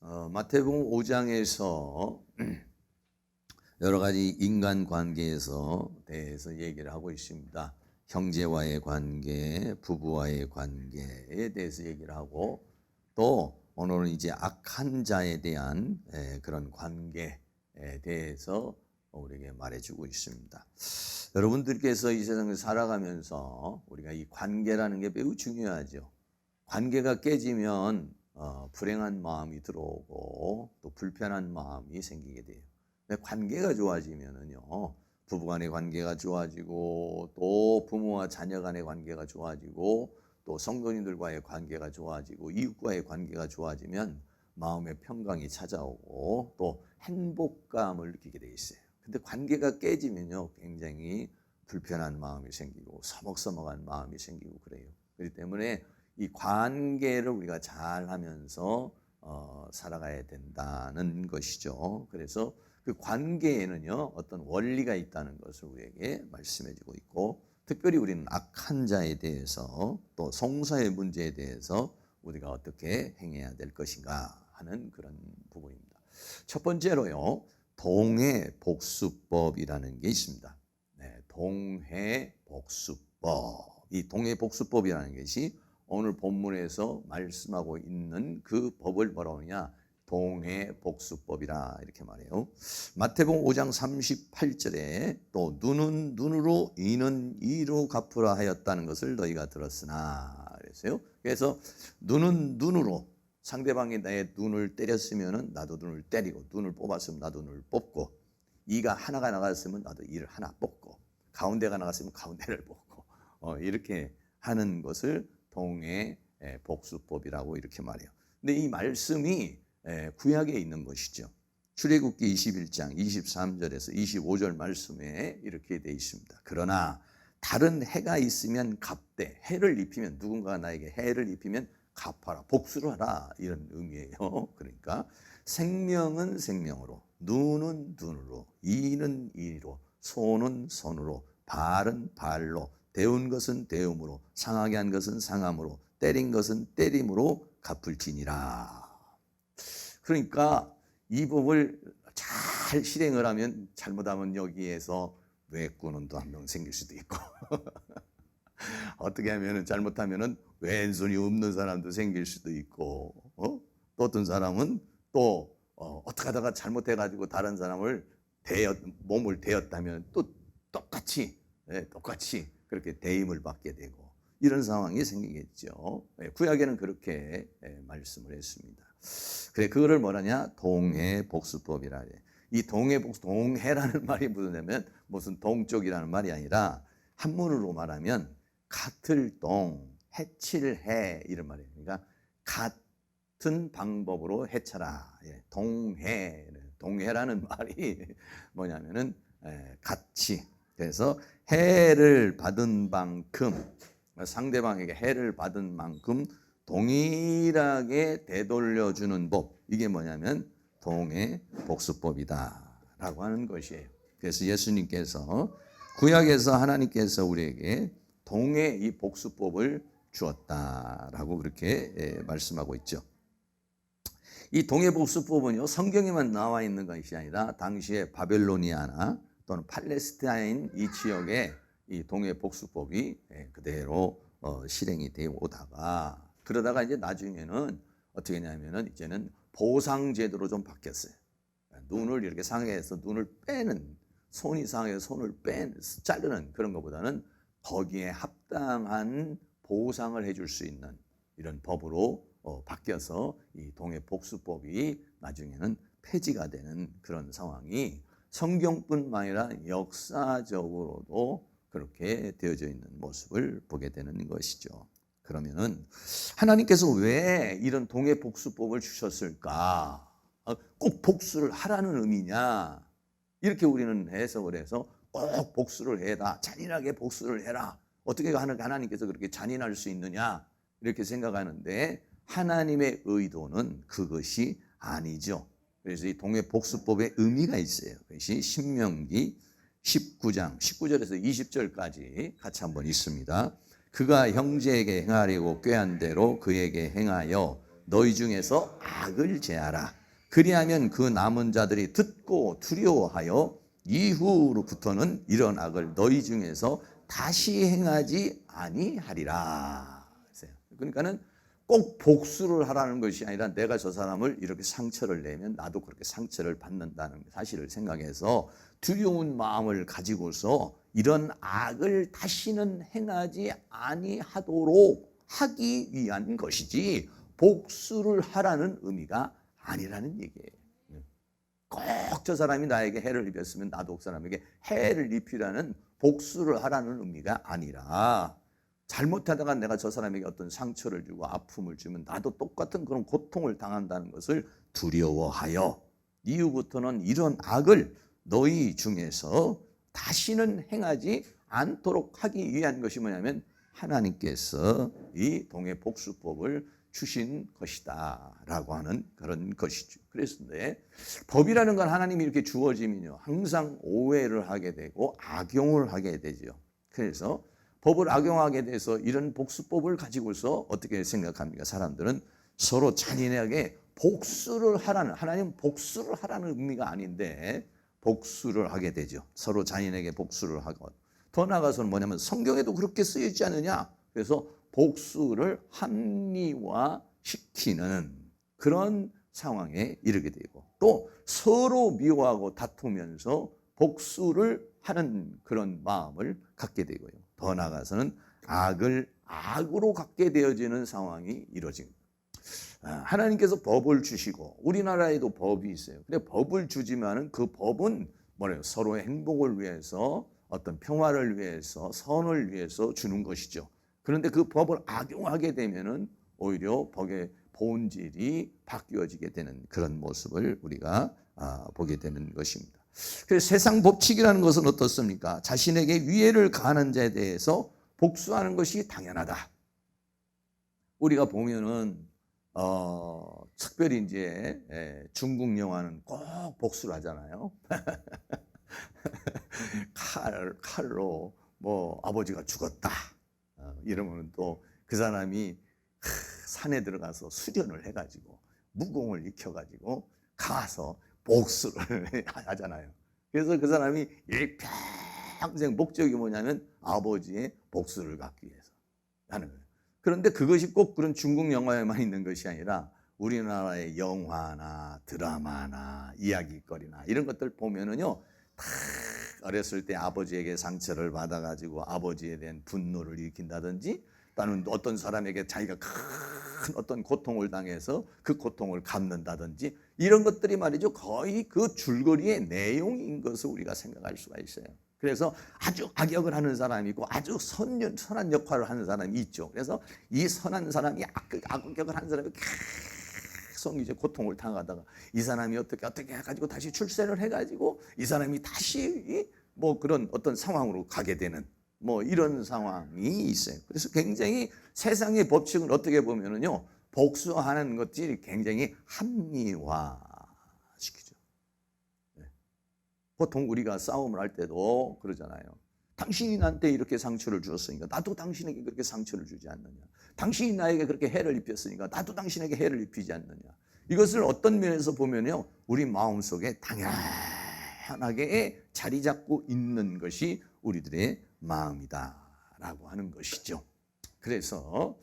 마태복음 5장에서 여러 가지 인간 관계에서 대해서 얘기를 하고 있습니다. 형제와의 관계, 부부와의 관계에 대해서 얘기를 하고, 또 오늘은 이제 악한 자에 대한 그런 관계에 대해서 우리에게 말해주고 있습니다. 여러분들께서 이 세상을 살아가면서 우리가 이 관계라는 게 매우 중요하죠. 관계가 깨지면 불행한 마음이 들어오고 또 불편한 마음이 생기게 돼요. 근데 관계가 좋아지면은요, 부부간의 관계가 좋아지고 또 부모와 자녀 간의 관계가 좋아지고 또 성도님들과의 관계가 좋아지고 이웃과의 관계가 좋아지면 마음의 평강이 찾아오고 또 행복감을 느끼게 돼 있어요. 근데 관계가 깨지면요, 굉장히 불편한 마음이 생기고 서먹서먹한 마음이 생기고 그래요. 그렇기 때문에 이 관계를 우리가 잘 하면서 살아가야 된다는 것이죠. 그래서 그 관계에는요, 어떤 원리가 있다는 것을 우리에게 말씀해 주고 있고, 특별히 우리는 악한 자에 대해서 또 성사의 문제에 대해서 우리가 어떻게 행해야 될 것인가 하는 그런 부분입니다. 첫 번째로요, 동해복수법이라는 게 있습니다. 네, 동해복수법. 이 동해복수법이라는 것이 오늘 본문에서 말씀하고 있는 그 법을 뭐라고 하느냐, 동해복수법이라 이렇게 말해요. 마태복음 5장 38절에 또 눈은 눈으로 이는 이로 갚으라 하였다는 것을 너희가 들었으나 그랬어요. 그래서 눈은 눈으로, 상대방이 나의 눈을 때렸으면 나도 눈을 때리고, 눈을 뽑았으면 나도 눈을 뽑고, 이가 하나가 나갔으면 나도 이를 하나 뽑고, 가운데가 나갔으면 가운데를 뽑고, 이렇게 하는 것을 동해복수법이라고 이렇게 말해요. 근데 이 말씀이 구약에 있는 것이죠. 출애굽기 21장 23절에서 25절 말씀에 이렇게 되어 있습니다. 그러나 다른 해가 있으면 갚되, 해를 입히면, 누군가가 나에게 해를 입히면 갚아라, 복수를 하라, 이런 의미예요. 그러니까 생명은 생명으로, 눈은 눈으로, 이는 이로, 손은 손으로, 발은 발로, 데운 것은 데움으로, 상하게 한 것은 상함으로, 때린 것은 때림으로 갚을지니라. 그러니까 이 법을 잘 실행을 하면, 잘못하면 여기에서 외꾸는도 한 명 생길 수도 있고 어떻게 하면 잘못하면 왼손이 없는 사람도 생길 수도 있고, 또 어떤 사람은 또 어떻게 하다가 잘못해가지고 다른 사람을 몸을 대었다면 또 똑같이 그렇게 대임을 받게 되고, 이런 상황이 생기겠죠. 구약에는 그렇게 말씀을 했습니다. 그래, 그거를 뭐라냐, 동해복수법이라 해. 이 동해라는 말이 무슨 동쪽이라는 말이 아니라 한문으로 말하면 같을 동, 해칠 해, 이런 말이에요. 그러니까 같은 방법으로 해쳐라. 동해라는 말이 뭐냐면은 같이. 그래서 해를 받은 만큼, 상대방에게 해를 받은 만큼 동일하게 되돌려주는 법, 이게 뭐냐면 동해복수법이다라고 하는 것이에요. 그래서 예수님께서, 구약에서 하나님께서 우리에게 동해 이 복수법을 주었다라고 그렇게 말씀하고 있죠. 이 동해복수법은요, 성경에만 나와 있는 것이 아니라 당시에 바벨로니아나 또는 팔레스타인 이 지역에 이 동해복수법이 그대로 실행이 되어 오다가, 그러다가 이제 나중에는 어떻게 했냐면은 이제는 보상제도로 좀 바뀌었어요. 눈을 이렇게 상해서 눈을 빼는, 손이 상해서 손을 자르는 그런 것보다는 거기에 합당한 보상을 해줄 수 있는 이런 법으로 바뀌어서 이 동해복수법이 나중에는 폐지가 되는 그런 상황이 성경뿐만 아니라 역사적으로도 그렇게 되어져 있는 모습을 보게 되는 것이죠. 그러면은 하나님께서 왜 이런 동해복수법을 주셨을까? 꼭 복수를 하라는 의미냐? 이렇게 우리는 해석을 해서 꼭 복수를 해라, 잔인하게 복수를 해라. 어떻게 하나님께서 그렇게 잔인할 수 있느냐? 이렇게 생각하는데, 하나님의 의도는 그것이 아니죠. 그래서 이 동해복수법의 의미가 있어요. 그것이 신명기 19장 19절에서 20절까지 같이 한번 읽습니다. 그가 형제에게 행하려고 꾀한 대로 그에게 행하여 너희 중에서 악을 제하라. 그리하면 그 남은 자들이 듣고 두려워하여 이후로부터는 이런 악을 너희 중에서 다시 행하지 아니하리라. 그러니까는 꼭 복수를 하라는 것이 아니라 내가 저 사람을 이렇게 상처를 내면 나도 그렇게 상처를 받는다는 사실을 생각해서 두려운 마음을 가지고서 이런 악을 다시는 행하지 아니하도록 하기 위한 것이지 복수를 하라는 의미가 아니라는 얘기예요. 꼭 저 사람이 나에게 해를 입혔으면 나도 그 사람에게 해를 입히라는 복수를 하라는 의미가 아니라 잘못하다가 내가 저 사람에게 어떤 상처를 주고 아픔을 주면 나도 똑같은 그런 고통을 당한다는 것을 두려워하여 이후부터는 이런 악을 너희 중에서 다시는 행하지 않도록 하기 위한 것이 뭐냐면 하나님께서 이 동해 복수법을 주신 것이다 라고 하는 그런 것이죠. 그랬는데 법이라는 건 하나님이 이렇게 주어지면요 항상 오해를 하게 되고 악용을 하게 되죠. 그래서 법을 악용하게 돼서 이런 복수법을 가지고서 어떻게 생각합니까? 사람들은 서로 잔인하게 복수를 하라는, 하나님 복수를 하라는 의미가 아닌데 복수를 하게 되죠. 서로 잔인하게 복수를 하고 더 나아가서는 뭐냐면 성경에도 그렇게 쓰여있지 않느냐. 그래서 복수를 합리화시키는 그런 상황에 이르게 되고 또 서로 미워하고 다투면서 복수를 하는 그런 마음을 갖게 되고요. 더 나아가서는 악을 악으로 갖게 되어지는 상황이 이루어집니다. 하나님께서 법을 주시고 우리나라에도 법이 있어요. 근데 법을 주지만은 그 법은 뭐래요? 서로의 행복을 위해서 어떤 평화를 위해서 선을 위해서 주는 것이죠. 그런데 그 법을 악용하게 되면은 오히려 법의 본질이 바뀌어지게 되는 그런 모습을 우리가 보게 되는 것입니다. 그래서 세상 법칙이라는 것은 어떻습니까? 자신에게 위해를 가하는 자에 대해서 복수하는 것이 당연하다. 우리가 보면은 특별히 이제 중국 영화는 꼭 복수를 하잖아요. 칼로 뭐 아버지가 죽었다. 이러면 또 그 사람이 산에 들어가서 수련을 해가지고 무공을 익혀가지고 가서 복수를 하잖아요. 그래서 그 사람이 일평생 목적이 뭐냐면 아버지의 복수를 갖기 위해서 하는 거예요. 그런데 그것이 꼭 그런 중국 영화에만 있는 것이 아니라 우리나라의 영화나 드라마나 이야기거리나 이런 것들 보면은요, 다 어렸을 때 아버지에게 상처를 받아가지고 아버지에 대한 분노를 일으킨다든지 또는 어떤 사람에게 자기가 큰 어떤 고통을 당해서 그 고통을 갚는다든지 이런 것들이 말이죠. 거의 그 줄거리의 내용인 것을 우리가 생각할 수가 있어요. 그래서 아주 악역을 하는 사람이 있고 아주 선한 역할을 하는 사람이 있죠. 그래서 이 선한 사람이 악역을 하는 사람이 계속 이제 고통을 당하다가 이 사람이 어떻게 해가지고 다시 출세를 해가지고 이 사람이 다시 뭐 그런 어떤 상황으로 가게 되는 뭐 이런 상황이 있어요. 그래서 굉장히 세상의 법칙을 어떻게 보면은요, 복수하는 것들이 굉장히 합리화시키죠. 보통 우리가 싸움을 할 때도 그러잖아요. 당신이 나한테 이렇게 상처를 주었으니까 나도 당신에게 그렇게 상처를 주지 않느냐. 당신이 나에게 그렇게 해를 입혔으니까 나도 당신에게 해를 입히지 않느냐. 이것을 어떤 면에서 보면요, 우리 마음속에 당연하게 자리 잡고 있는 것이 우리들의 마음이다라고 하는 것이죠. 그래서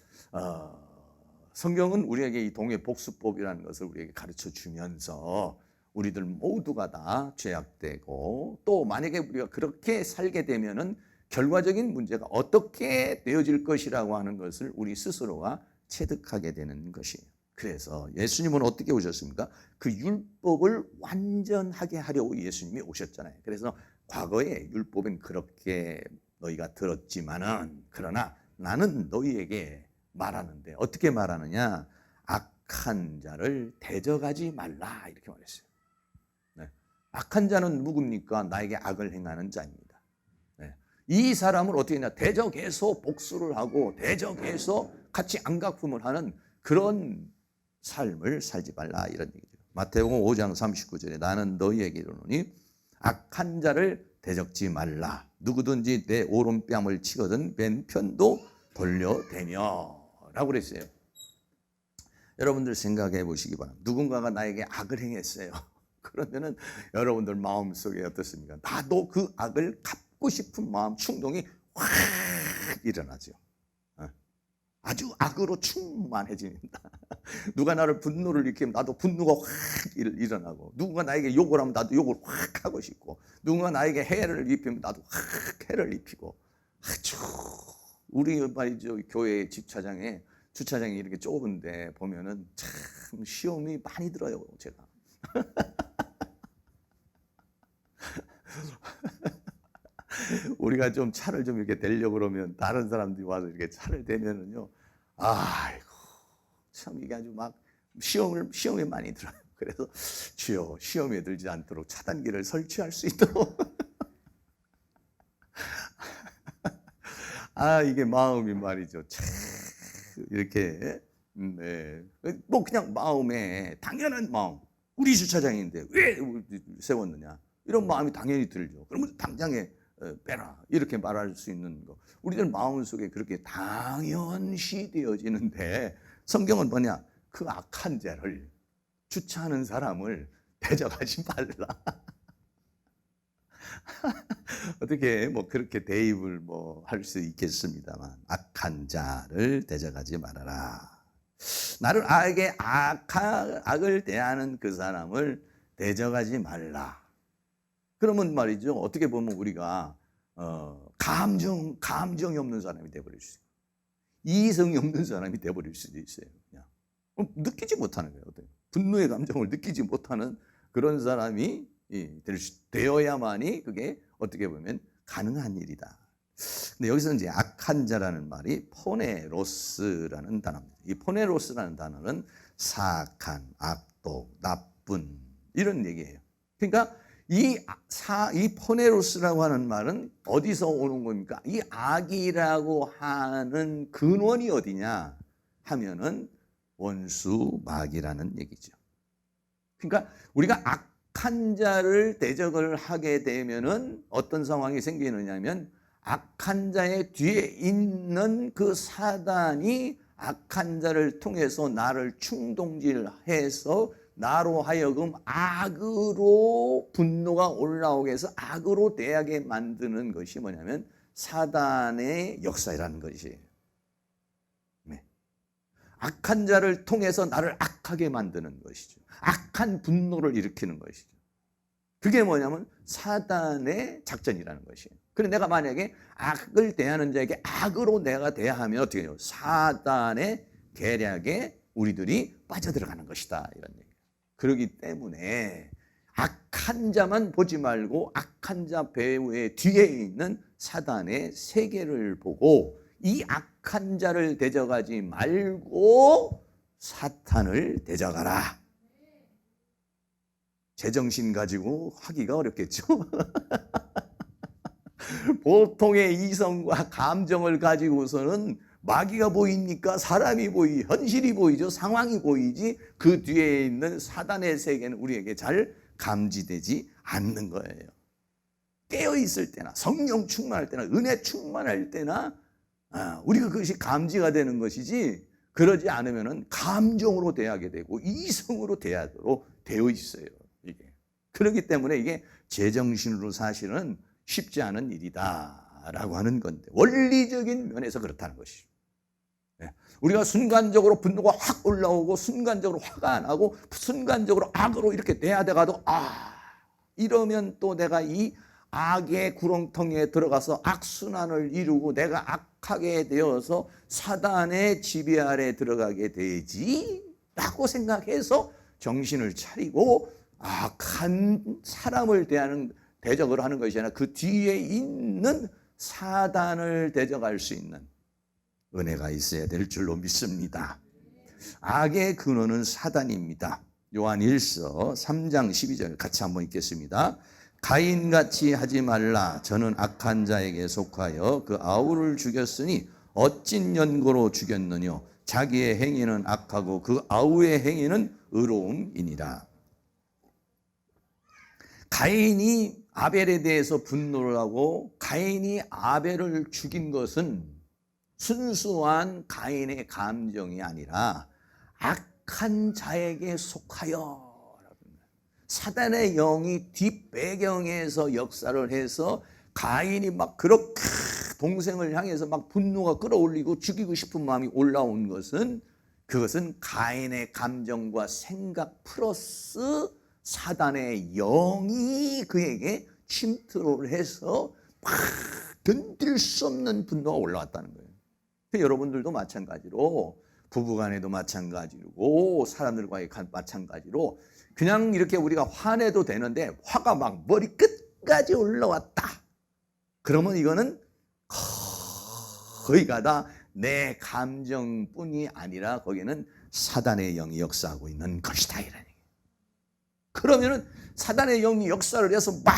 성경은 우리에게 이 동해 복수법이라는 것을 우리에게 가르쳐 주면서 우리들 모두가 다 죄악되고 또 만약에 우리가 그렇게 살게 되면은 결과적인 문제가 어떻게 되어질 것이라고 하는 것을 우리 스스로가 체득하게 되는 것이에요. 그래서 예수님은 어떻게 오셨습니까? 그 율법을 완전하게 하려고 예수님이 오셨잖아요. 그래서 과거에 율법은 그렇게 너희가 들었지만은 그러나 나는 너희에게 말하는데 어떻게 말하느냐? 악한 자를 대적하지 말라 이렇게 말했어요. 네. 악한 자는 누굽니까? 나에게 악을 행하는 자입니다. 네. 이 사람을 어떻게 했냐? 대적해서 복수를 하고 대적해서 같이 안갚음을 하는 그런 삶을 살지 말라 이런 얘기죠. 마태복음 5장 39절에 나는 너희에게 이르노니 악한 자를 대적지 말라. 누구든지 내 오른뺨을 치거든 왼편도 돌려대며 라고 그랬어요. 여러분들 생각해 보시기 바랍니다. 누군가가 나에게 악을 행했어요. 그러면은 여러분들 마음속에 어떻습니까? 나도 그 악을 갚고 싶은 마음 충동이 확 일어나죠. 아주 악으로 충만해집니다. 누가 나를 분노를 일으키면 나도 분노가 확 일어나고, 누군가 나에게 욕을 하면 나도 욕을 확 하고 싶고, 누군가 나에게 해를 입히면 나도 확 해를 입히고. 아주 우리 말이죠, 교회 주차장이 이렇게 좁은데 보면은 참 시험이 많이 들어요, 제가. 우리가 좀 차를 좀 이렇게 대려고 그러면 다른 사람들이 와서 이렇게 차를 대면은요, 아이고, 참 이게 아주 막 시험에 많이 들어요. 그래서 주여, 시험에 들지 않도록 차단기를 설치할 수 있도록. 이게 마음이 말이죠. 참 이렇게, 네. 뭐 그냥 마음에 당연한 마음. 우리 주차장인데 왜 세웠느냐, 이런 마음이 당연히 들죠. 그러면 당장에 빼라, 이렇게 말할 수 있는 거, 우리들 마음속에 그렇게 당연시 되어지는데, 성경은 뭐냐, 그 악한 자를, 주차하는 사람을 대적하지 말라. 어떻게 뭐 그렇게 대입을 뭐 할 수 있겠습니다만, 악한 자를 대적하지 말아라. 나를 악을 대하는 그 사람을 대적하지 말라. 그러면 말이죠, 어떻게 보면 우리가 감정이 없는 사람이 돼버릴 수 있어요. 이성이 없는 사람이 돼버릴 수도 있어요. 그냥 느끼지 못하는 거예요. 분노의 감정을 느끼지 못하는 그런 사람이 되어야만이 그게 어떻게 보면 가능한 일이다. 근데 여기서 이제 악한 자라는 말이 포네로스라는 단어입니다. 이 포네로스라는 단어는 사악한, 악독, 나쁜, 이런 얘기예요. 그러니까 이 포네로스라고 하는 말은 어디서 오는 겁니까? 이 악이라고 하는 근원이 어디냐 하면은 원수 마귀라는 얘기죠. 그러니까 우리가 악한 자를 대적을 하게 되면은 어떤 상황이 생기느냐면, 악한 자의 뒤에 있는 그 사단이 악한 자를 통해서 나를 충동질해서 나로 하여금 악으로 분노가 올라오게 해서 악으로 대하게 만드는 것이 뭐냐면 사단의 역사라는 것이에요. 네. 악한 자를 통해서 나를 악하게 만드는 것이죠. 악한 분노를 일으키는 것이죠. 그게 뭐냐면 사단의 작전이라는 것이에요. 그래서 내가 만약에 악을 대하는 자에게 악으로 내가 대하면 어떻게 해요? 사단의 계략에 우리들이 빠져들어가는 것이다, 이런 얘기예요. 그렇기 때문에 악한 자만 보지 말고 악한 자 배후의 뒤에 있는 사단의 세계를 보고, 이 악한 자를 대적하지 말고 사탄을 대적하라. 제정신 가지고 하기가 어렵겠죠. 보통의 이성과 감정을 가지고서는 마귀가 보이니까 사람이 현실이 보이죠. 상황이 보이지 그 뒤에 있는 사단의 세계는 우리에게 잘 감지되지 않는 거예요. 깨어있을 때나 성령 충만할 때나 은혜 충만할 때나 우리가 그것이 감지가 되는 것이지, 그러지 않으면 감정으로 대하게 되고 이성으로 대하도록 되어 있어요. 이게. 그렇기 때문에 이게 제정신으로 사실은 쉽지 않은 일이다라고 하는 건데, 원리적인 면에서 그렇다는 것이죠. 우리가 순간적으로 분노가 확 올라오고 순간적으로 화가 나고 순간적으로 악으로 이렇게 대하다가도 이러면 또 내가 이 악의 구렁텅이에 들어가서 악순환을 이루고 내가 악하게 되어서 사단의 지배 아래 들어가게 되지 라고 생각해서 정신을 차리고 악한 사람을 대적을 하는 것이 아니라 그 뒤에 있는 사단을 대적할 수 있는 은혜가 있어야 될 줄로 믿습니다. 악의 근원은 사단입니다. 요한 1서 3장 12절 같이 한번 읽겠습니다. 가인같이 하지 말라. 저는 악한 자에게 속하여 그 아우를 죽였으니 어찐 연고로 죽였느뇨. 자기의 행위는 악하고 그 아우의 행위는 의로움이니라. 가인이 아벨에 대해서 분노를 하고 가인이 아벨을 죽인 것은 순수한 가인의 감정이 아니라 악한 자에게 속하여. 사단의 영이 뒷배경에서 역사를 해서 가인이 막 그렇게 동생을 향해서 막 분노가 끌어올리고 죽이고 싶은 마음이 올라온 것은, 그것은 가인의 감정과 생각 플러스 사단의 영이 그에게 침투를 해서 막 견딜 수 없는 분노가 올라왔다는 거예요. 여러분들도 마찬가지로, 부부간에도 마찬가지고, 사람들과의 마찬가지로, 그냥 이렇게 우리가 화내도 되는데 화가 막 머리 끝까지 올라왔다. 그러면 이거는 거기가 다 내 감정뿐이 아니라 거기는 사단의 영이 역사하고 있는 것이다, 이런 얘기예요. 그러면은 사단의 영이 역사를 해서 막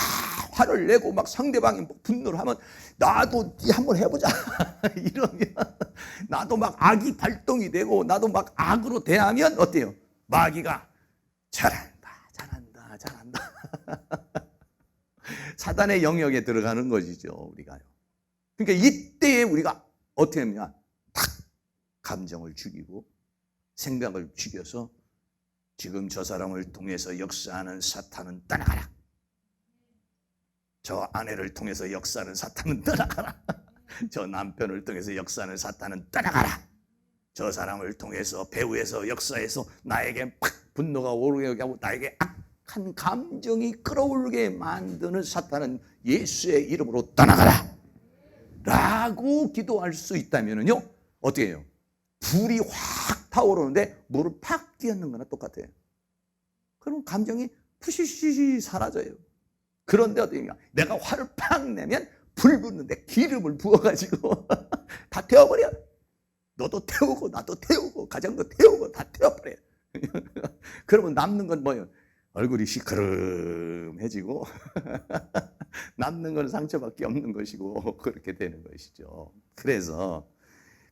화를 내고 막 상대방이 분노를 하면 나도 한번 해보자 이러면 나도 막 악이 발동이 되고 나도 막 악으로 대하면 어때요? 마귀가 잘한다 사단의 영역에 들어가는 것이죠, 우리가요. 그러니까 이때에 우리가 어떻게 하냐, 탁 감정을 죽이고 생각을 죽여서 지금 저 사람을 통해서 역사하는 사탄은 떠나가라. 저 아내를 통해서 역사하는 사탄은 떠나가라. 저 남편을 통해서 역사하는 사탄은 떠나가라. 저 사람을 통해서 배후에서 역사해서 나에게 팍 분노가 오르게 하고 나에게 악한 감정이 끌어올게 만드는 사탄은 예수의 이름으로 떠나가라 라고 기도할 수 있다면요, 어떻게 해요? 불이 확 타오르는데 물을 팍 끼얹는 거나 똑같아요. 그럼 감정이 푸시시 사라져요. 그런데 어떻게 내가 화를 팍 내면 불 붙는데 기름을 부어가지고 다 태워버려. 너도 태우고 나도 태우고 가정도 태우고 다 태워버려. 그러면 남는 건 뭐예요? 얼굴이 시커름해지고 남는 건 상처밖에 없는 것이고 그렇게 되는 것이죠. 그래서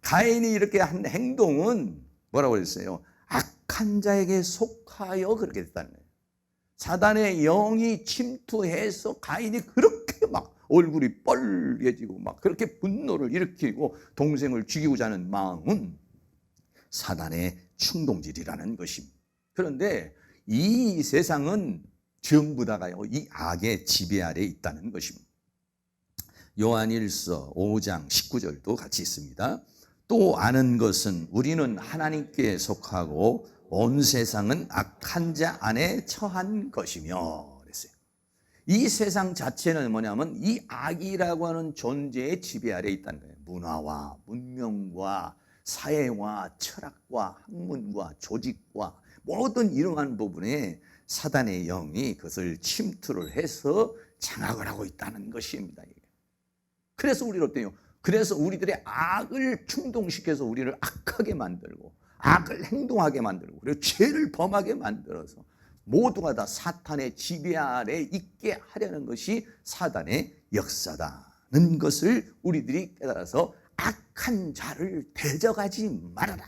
가인이 이렇게 한 행동은 뭐라고 그랬어요? 악한 자에게 속하여 그렇게 됐다는 거예요. 사단의 영이 침투해서 가인이 그렇게 막 얼굴이 빨개지고 막 그렇게 분노를 일으키고 동생을 죽이고자 하는 마음은 사단의 충동질이라는 것입니다. 그런데 이 세상은 전부 다가요, 이 악의 지배 아래에 있다는 것입니다. 요한일서 5장 19절도 같이 있습니다. 또 아는 것은 우리는 하나님께 속하고 온 세상은 악한 자 안에 처한 것이며 그랬어요. 이 세상 자체는 뭐냐면 이 악이라고 하는 존재의 지배 아래에 있다는 거예요. 문화와 문명과 사회와 철학과 학문과 조직과 모든 이러한 부분에 사단의 영이 그것을 침투를 해서 장악을 하고 있다는 것입니다. 그래서 우리는 어때요? 그래서 우리들의 악을 충동시켜서 우리를 악하게 만들고 악을 행동하게 만들고 그리고 죄를 범하게 만들어서 모두가 다 사탄의 지배 아래 있게 하려는 것이 사단의 역사다는 것을 우리들이 깨달아서 악한 자를 대적하지 말아라.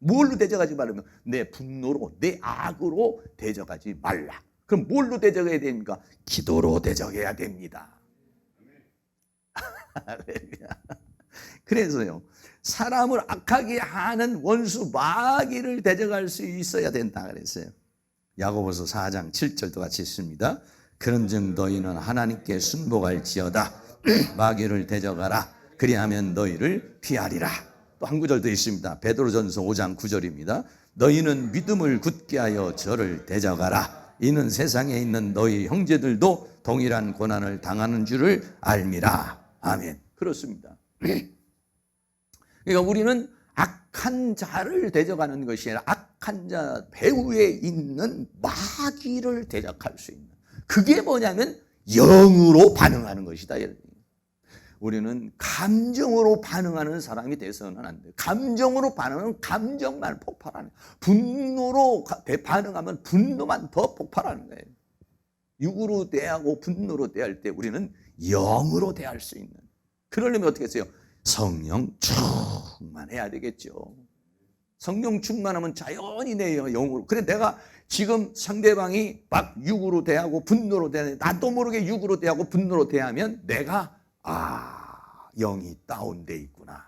뭘로 대적하지 말라면 내 분노로 내 악으로 대적하지 말라. 그럼 뭘로 대적해야 됩니까? 기도로 대적해야 됩니다. 그래서요, 사람을 악하게 하는 원수 마귀를 대적할 수 있어야 된다 그랬어요. 야고보서 4장 7절도 같이 있습니다. 그런즉 너희는 하나님께 순복할지어다 마귀를 대적하라 그리하면 너희를 피하리라. 또 한 구절 더 있습니다. 베드로전서 5장 9절입니다. 너희는 믿음을 굳게 하여 저를 대적하라. 이는 세상에 있는 너희 형제들도 동일한 고난을 당하는 줄을 알미라. 아멘. 그렇습니다. 그러니까 우리는 악한 자를 대적하는 것이 아니라 악한 자 배후에 있는 마귀를 대적할 수 있는, 그게 뭐냐면 영으로 반응하는 것이다. 우리는 감정으로 반응하는 사람이 돼서는 안 돼요. 감정으로 반응하면 감정만 폭발하는, 분노로 반응하면 분노만 더 폭발하는 거예요. 육으로 대하고 분노로 대할 때 우리는 영으로 대할 수 있는, 그러려면 어떻게 했어요? 성령 충만해야 되겠죠. 성령 충만하면 자연히 내 영으로. 그래 내가 지금 상대방이 막 육으로 대하고 분노로 대하는데 나도 모르게 육으로 대하고 분노로 대하면 내가 영이 다운돼 있구나.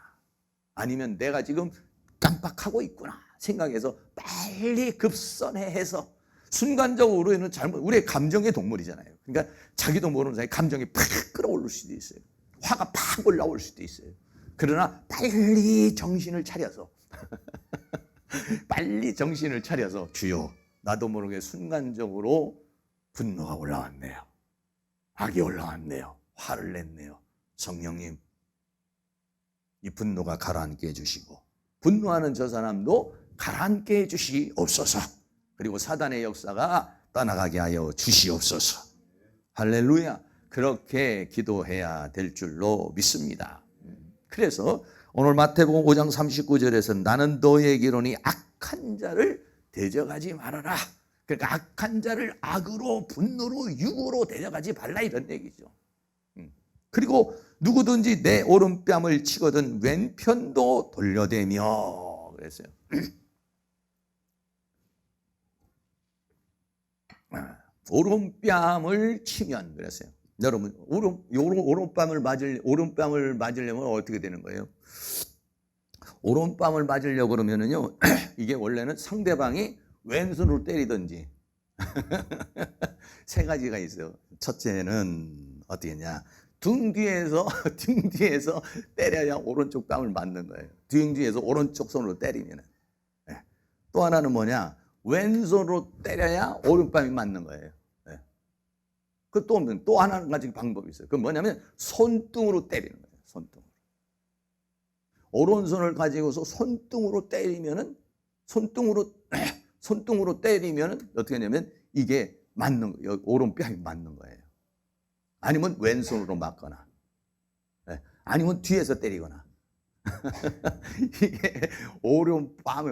아니면 내가 지금 깜빡하고 있구나 생각해서 빨리 급선회해서 순간적으로는 우리의 감정의 동물이잖아요. 그러니까 자기도 모르는 사이에 감정이 팍 끌어올릴 수도 있어요. 화가 팍 올라올 수도 있어요. 그러나 빨리 정신을 차려서 빨리 정신을 차려서 주여, 나도 모르게 순간적으로 분노가 올라왔네요. 악이 올라왔네요. 화를 냈네요. 성령님, 이 분노가 가라앉게 해주시고 분노하는 저 사람도 가라앉게 해주시옵소서. 그리고 사단의 역사가 떠나가게 하여 주시옵소서. 할렐루야. 그렇게 기도해야 될 줄로 믿습니다. 그래서 오늘 마태복음 5장 39절에서 나는 너에게로니 악한 자를 대적하지 말아라. 그러니까 악한 자를 악으로 분노로 육으로 대적하지 말라, 이런 얘기죠. 그리고 누구든지 내 오른뺨을 치거든 왼편도 돌려대며 그랬어요. 오른뺨을 치면 그랬어요. 여러분, 오른뺨을 맞으려면 어떻게 되는 거예요? 오른뺨을 맞으려고 그러면은요, 이게 원래는 상대방이 왼손으로 때리든지 세 가지가 있어요. 첫째는 어떻게 했냐? 등 뒤에서 때려야 오른쪽 뺨을 맞는 거예요. 등 뒤에서 오른쪽 손으로 때리면은. 또 하나는 뭐냐? 왼손으로 때려야 오른뺨이 맞는 거예요. 그 또 하나 가지 방법이 있어요. 그건 뭐냐면 손등으로 때리는 거예요. 손등으로. 오른손을 가지고서 손등으로 때리면은 손등으로 때리면은 어떻게 하냐면 이게 맞는 거예요. 오른뺨이 맞는 거예요. 아니면 왼손으로 맞거나, 아니면 뒤에서 때리거나. 이게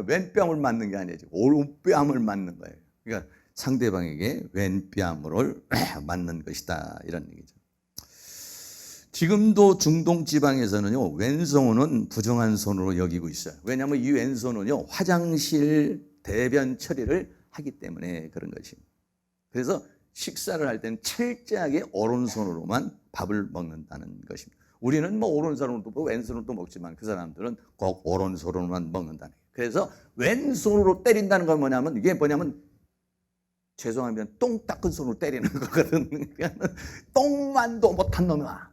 왼뺨을 맞는 게 아니죠. 오른뺨을 맞는 거예요. 그러니까 상대방에게 왼뺨을 맞는 것이다, 이런 얘기죠. 지금도 중동 지방에서는요, 왼손은 부정한 손으로 여기고 있어요. 왜냐하면 이 왼손은요, 화장실 대변 처리를 하기 때문에 그런 것입니다. 그래서 식사를 할 때는 철저하게 오른손으로만 밥을 먹는다는 것입니다. 우리는 뭐 오른손으로도 왼손으로도 먹지만 그 사람들은 꼭 오른손으로만 먹는다는 거예요. 그래서 왼손으로 때린다는 건 뭐냐면, 이게 뭐냐면, 죄송하면 똥 닦은 손으로 때리는 거거든. 똥만도 못한 놈아,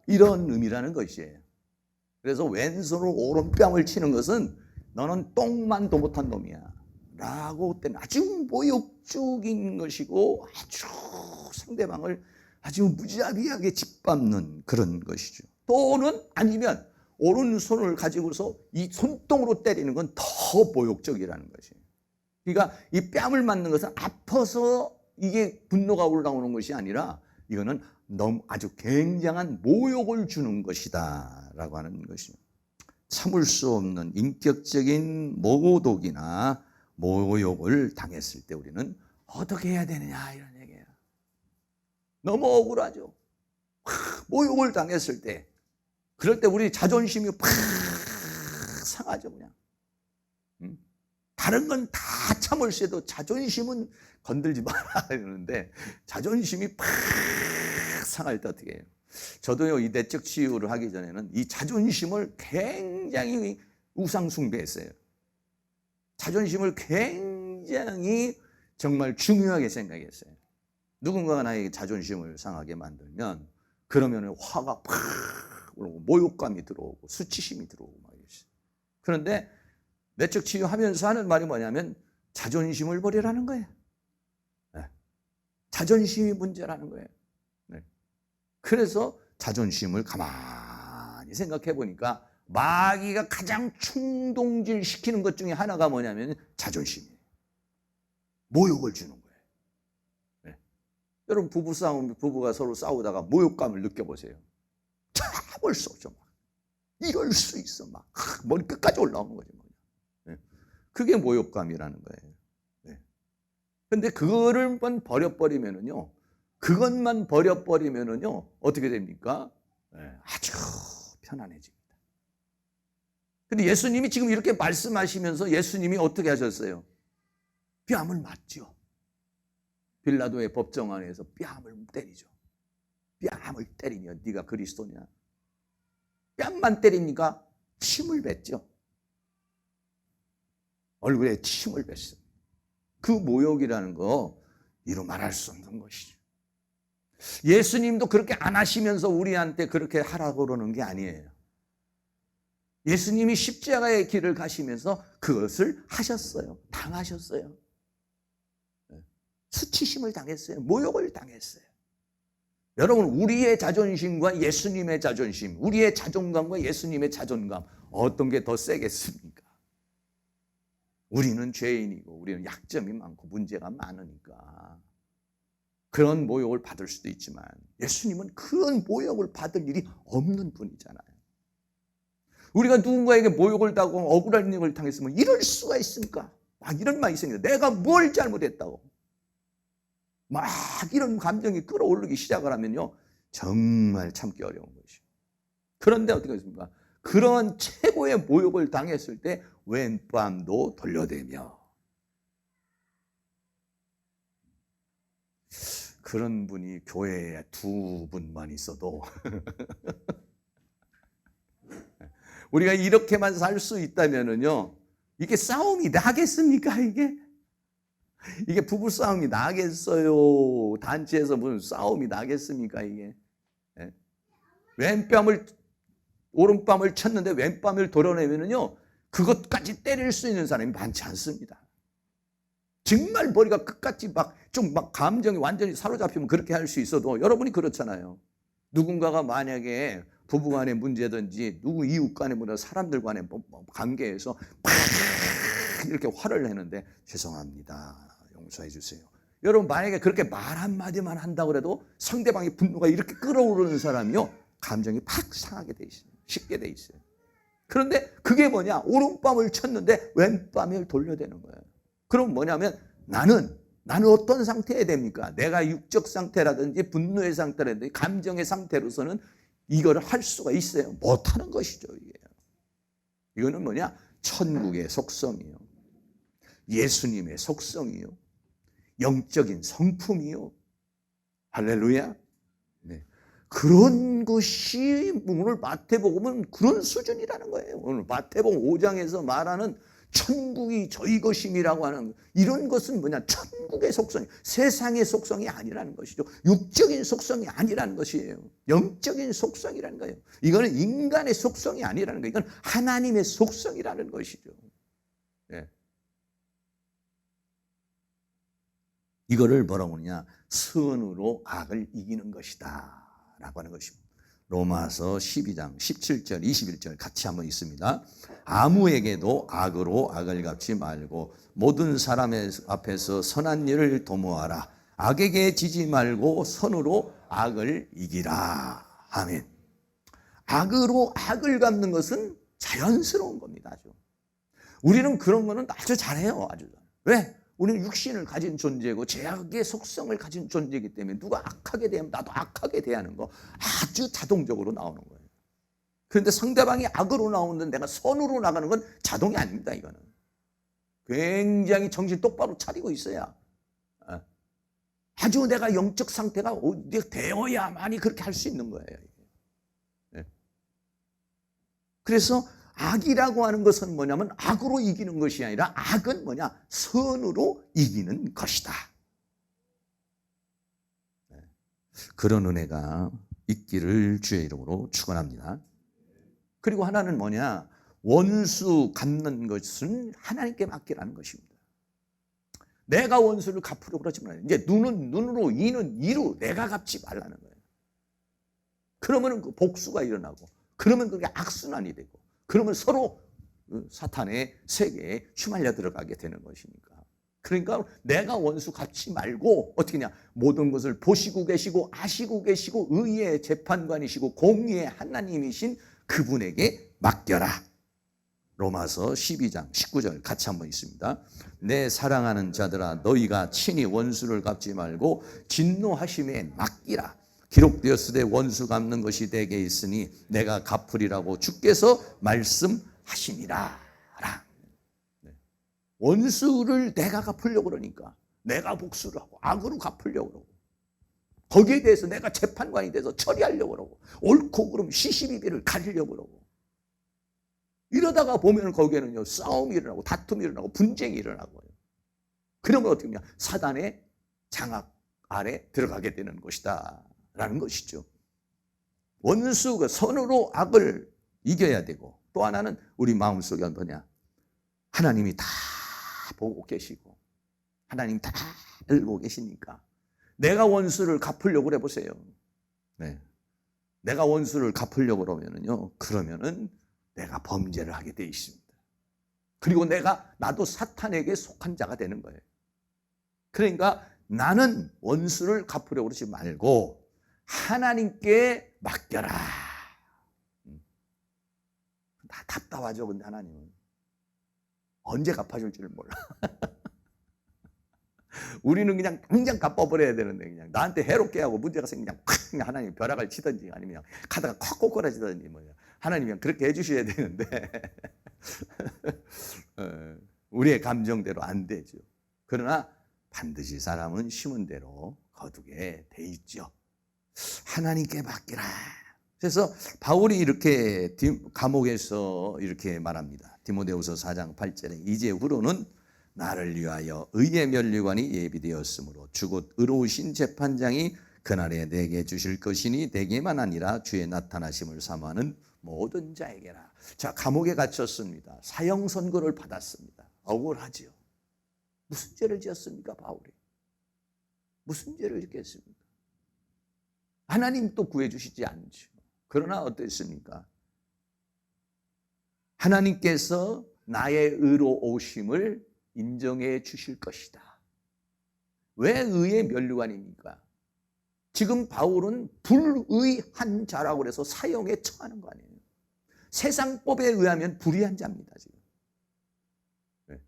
이런 의미라는 것이에요. 그래서 왼손으로 오른뺨을 치는 것은 너는 똥만도 못한 놈이야 라고 때는 아주 모욕적인 것이고, 아주 상대방을 아주 무자비하게 짓밟는 그런 것이죠. 또는 아니면 오른손을 가지고서 이 손등으로 때리는 건 더 모욕적이라는 것이에요. 그러니까 이 뺨을 맞는 것은 아파서 이게 분노가 올라오는 것이 아니라 이거는 너무 아주 굉장한 모욕을 주는 것이다 라고 하는 것입니다. 참을 수 없는 인격적인 모독이나 모욕을 당했을 때 우리는 어떻게 해야 되느냐, 이런 얘기예요. 너무 억울하죠. 모욕을 당했을 때, 그럴 때 우리 자존심이 팍 상하죠. 그냥 다른 건 다 참을 수 해도 자존심은 건들지 마라 이러는데, 자존심이 팍 상할 때 어떻게 해요? 저도요, 이 내적 치유를 하기 전에는 이 자존심을 굉장히 우상 숭배했어요. 자존심을 굉장히 정말 중요하게 생각했어요. 누군가가 나에게 자존심을 상하게 만들면 그러면 화가 팍 오르고 모욕감이 들어오고 수치심이 들어오고 막 이랬어요. 그런데 내적 치유하면서 하는 말이 뭐냐면 자존심을 버리라는 거예요. 자존심이 문제라는 거예요. 그래서 자존심을 가만히 생각해 보니까 마귀가 가장 충동질 시키는 것 중에 하나가 뭐냐면 자존심이에요. 모욕을 주는 거예요. 여러분, 부부가 서로 싸우다가 모욕감을 느껴보세요. 참을 수 없죠. 막 이럴 수 있어. 막 머리 끝까지 올라오는 거죠. 그게 모욕감이라는 거예요. 근데 그것만 버려버리면은요, 어떻게 됩니까? 아주 편안해집니다. 근데 예수님이 지금 이렇게 말씀하시면서 예수님이 어떻게 하셨어요? 뺨을 맞죠. 빌라도의 법정 안에서 뺨을 때리죠. 뺨을 때리며 네가 그리스도냐? 뺨만 때리니까 침을 뱉죠. 얼굴에 침을 뱉습니다. 그 모욕이라는 거 이루 말할 수 없는 것이죠. 예수님도 그렇게 안 하시면서 우리한테 그렇게 하라고 그러는 게 아니에요. 예수님이 십자가의 길을 가시면서 그것을 하셨어요. 당하셨어요. 수치심을 당했어요. 모욕을 당했어요. 여러분, 우리의 자존심과 예수님의 자존심, 우리의 자존감과 예수님의 자존감, 어떤 게 더 세겠습니까? 우리는 죄인이고 우리는 약점이 많고 문제가 많으니까 그런 모욕을 받을 수도 있지만 예수님은 그런 모욕을 받을 일이 없는 분이잖아요. 우리가 누군가에게 모욕을 당하고 억울한 일을 당했으면 이럴 수가 있습니까? 막 이런 말이 생겨요. 내가 뭘 잘못했다고. 막 이런 감정이 끌어오르기 시작을 하면요, 정말 참기 어려운 것이죠. 그런데 어떻게 했습니까? 그런 최고의 모욕을 당했을 때 왼뺨도 돌려대며, 그런 분이 교회에 두 분만 있어도 우리가 이렇게만 살 수 있다면은요, 이게 싸움이 나겠습니까? 이게 부부 싸움이 나겠어요? 단체에서 무슨 싸움이 나겠습니까? 이게 오른뺨을 쳤는데 왼뺨을 도려내면은요, 그것까지 때릴 수 있는 사람이 많지 않습니다. 정말 머리가 끝까지 좀 감정이 완전히 사로잡히면 그렇게 할 수 있어도, 여러분이 그렇잖아요. 누군가가 만약에 부부간의 문제든지 누구 이웃 간의 문제, 사람들 간의 관계에서 막 이렇게 화를 내는데 죄송합니다, 용서해 주세요. 여러분, 만약에 그렇게 말 한마디만 한다고 해도 상대방의 분노가 이렇게 끌어오르는 사람이요, 감정이 팍 상하게 돼 있어요. 쉽게 돼 있어요. 그런데 그게 뭐냐? 오른뺨을 쳤는데 왼뺨을 돌려대는 거예요. 그럼 뭐냐면 나는 어떤 상태에 됩니까? 내가 육적 상태라든지 분노의 상태라든지 감정의 상태로서는 이거를 할 수가 있어요? 못하는 것이죠. 이거는 뭐냐? 천국의 속성이요, 예수님의 속성이요, 영적인 성품이요. 할렐루야. 네. 그런 것이 오늘 마태복음은 그런 수준이라는 거예요. 오늘 마태복음 5장에서 말하는 천국이 저희 것임이라고 하는 이런 것은 뭐냐? 천국의 속성이, 세상의 속성이 아니라는 것이죠. 육적인 속성이 아니라는 것이에요. 영적인 속성이라는 거예요. 이거는 인간의 속성이 아니라는 거예요. 이건 하나님의 속성이라는 것이죠. 네. 이거를 뭐라고 하느냐? 선으로 악을 이기는 것이다 라고 하는 것입니다. 로마서 12장 17절 21절 같이 한번 있습니다. 아무에게도 악으로 악을 갚지 말고 모든 사람 앞에서 선한 일을 도모하라. 악에게 지지 말고 선으로 악을 이기라. 아멘. 악으로 악을 갚는 것은 자연스러운 겁니다. 아주. 우리는 그런 거는 아주 잘해요. 아주. 왜? 우리는 육신을 가진 존재고 죄악의 속성을 가진 존재이기 때문에 누가 악하게 대하면 나도 악하게 대하는 거 아주 자동적으로 나오는 거예요. 그런데 상대방이 악으로 나오는데 내가 선으로 나가는 건 자동이 아닙니다. 이거는 굉장히 정신 똑바로 차리고 있어야, 아주 내가 영적 상태가 되어야만이 그렇게 할 수 있는 거예요. 그래서 악이라고 하는 것은 뭐냐면 악으로 이기는 것이 아니라 악은 뭐냐? 선으로 이기는 것이다. 그런 은혜가 있기를 주의 이름으로 축원합니다. 그리고 하나는 뭐냐? 원수 갚는 것은 하나님께 맡기라는 것입니다. 내가 원수를 갚으려고 그러지 말아요. 이제 눈은 눈으로, 이는 이로 내가 갚지 말라는 거예요. 그러면 그 복수가 일어나고, 그러면 그게 악순환이 되고, 그러면 서로 사탄의 세계에 휘말려 들어가게 되는 것이니까. 그러니까 내가 원수 갚지 말고 어떻게 하냐? 모든 것을 보시고 계시고 아시고 계시고 의의 재판관이시고 공의의 하나님이신 그분에게 맡겨라. 로마서 12장 19절 같이 한번 있습니다. 내 사랑하는 자들아, 너희가 친히 원수를 갚지 말고 진노하심에 맡기라. 기록되었으되 원수 갚는 것이 내게 있으니 내가 갚으리라고 주께서 말씀하시니라. 원수를 내가 갚으려고 그러니까 내가 복수를 하고 악으로 갚으려고 그러고, 거기에 대해서 내가 재판관이 돼서 처리하려고 그러고, 옳고 그름 시시비비를 가리려고 그러고, 이러다가 보면 거기에는요, 싸움이 일어나고 다툼이 일어나고 분쟁이 일어나고요. 그러면 어떻게 하냐? 사단의 장악 아래 들어가게 되는 것이다 라는 것이죠. 원수가 선으로 악을 이겨야 되고, 또 하나는 우리 마음속에 뭐냐? 하나님이 다 보고 계시고 하나님 다 알고 계시니까 내가 원수를 갚으려고 해보세요. 네. 내가 원수를 갚으려고 그러면은 내가 범죄를 하게 돼 있습니다. 그리고 나도 사탄에게 속한 자가 되는 거예요. 그러니까 나는 원수를 갚으려고 그러지 말고 하나님께 맡겨라. 다 답답하죠. 근데 하나님은 언제 갚아줄지를 몰라. 우리는 그냥 당장 갚아버려야 되는데, 그냥 나한테 해롭게 하고 문제가 생기면 그냥 하나님 벼락을 치든지 아니면 가다가 콱 꼬꾸라지든지 하나님 그냥 그렇게 해주셔야 되는데 우리의 감정대로 안 되죠. 그러나 반드시 사람은 심은 대로 거두게 돼 있죠. 하나님께 맡기라. 그래서 바울이 이렇게 감옥에서 이렇게 말합니다. 디모데후서 4장 8절에 이제후로는 나를 위하여 의의 면류관이 예비되었으므로 주곧 의로우신 재판장이 그날에 내게 주실 것이니 내게만 아니라 주의 나타나심을 사모하는 모든 자에게라. 자, 감옥에 갇혔습니다. 사형 선고를 받았습니다. 억울하지요. 무슨 죄를 지었습니까, 바울이? 무슨 죄를 짓겠습니까? 하나님 또 구해주시지 않죠. 그러나 어땠습니까? 하나님께서 나의 의로우심을 인정해 주실 것이다. 왜 의의 면류관입니까? 지금 바울은 불의한 자라고 해서 사형에 처하는 거 아니에요. 세상법에 의하면 불의한 자입니다, 지금. 네.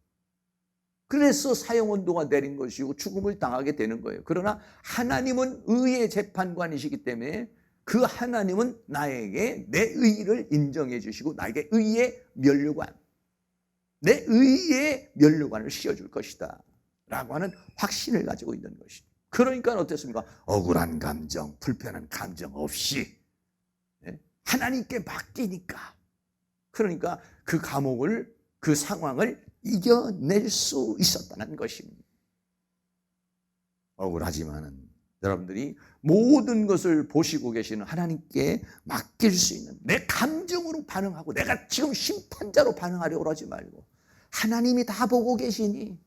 그래서 사형 언도가 내린 것이고 죽음을 당하게 되는 거예요. 그러나 하나님은 의의 재판관이시기 때문에 그 하나님은 나에게 내 의를 인정해 주시고 나에게 의의 면류관, 내 의의 면류관을 씌워줄 것이다 라고 하는 확신을 가지고 있는 것이죠. 그러니까 어땠습니까? 억울한 감정, 불편한 감정 없이 하나님께 맡기니까, 그러니까 그 감옥을, 그 상황을 이겨낼 수 있었다는 것입니다. 억울하지만은 여러분들이 모든 것을 보시고 계시는 하나님께 맡길 수 있는, 내 감정으로 반응하고 내가 지금 심판자로 반응하려고 하지 말고 하나님이 다 보고 계시니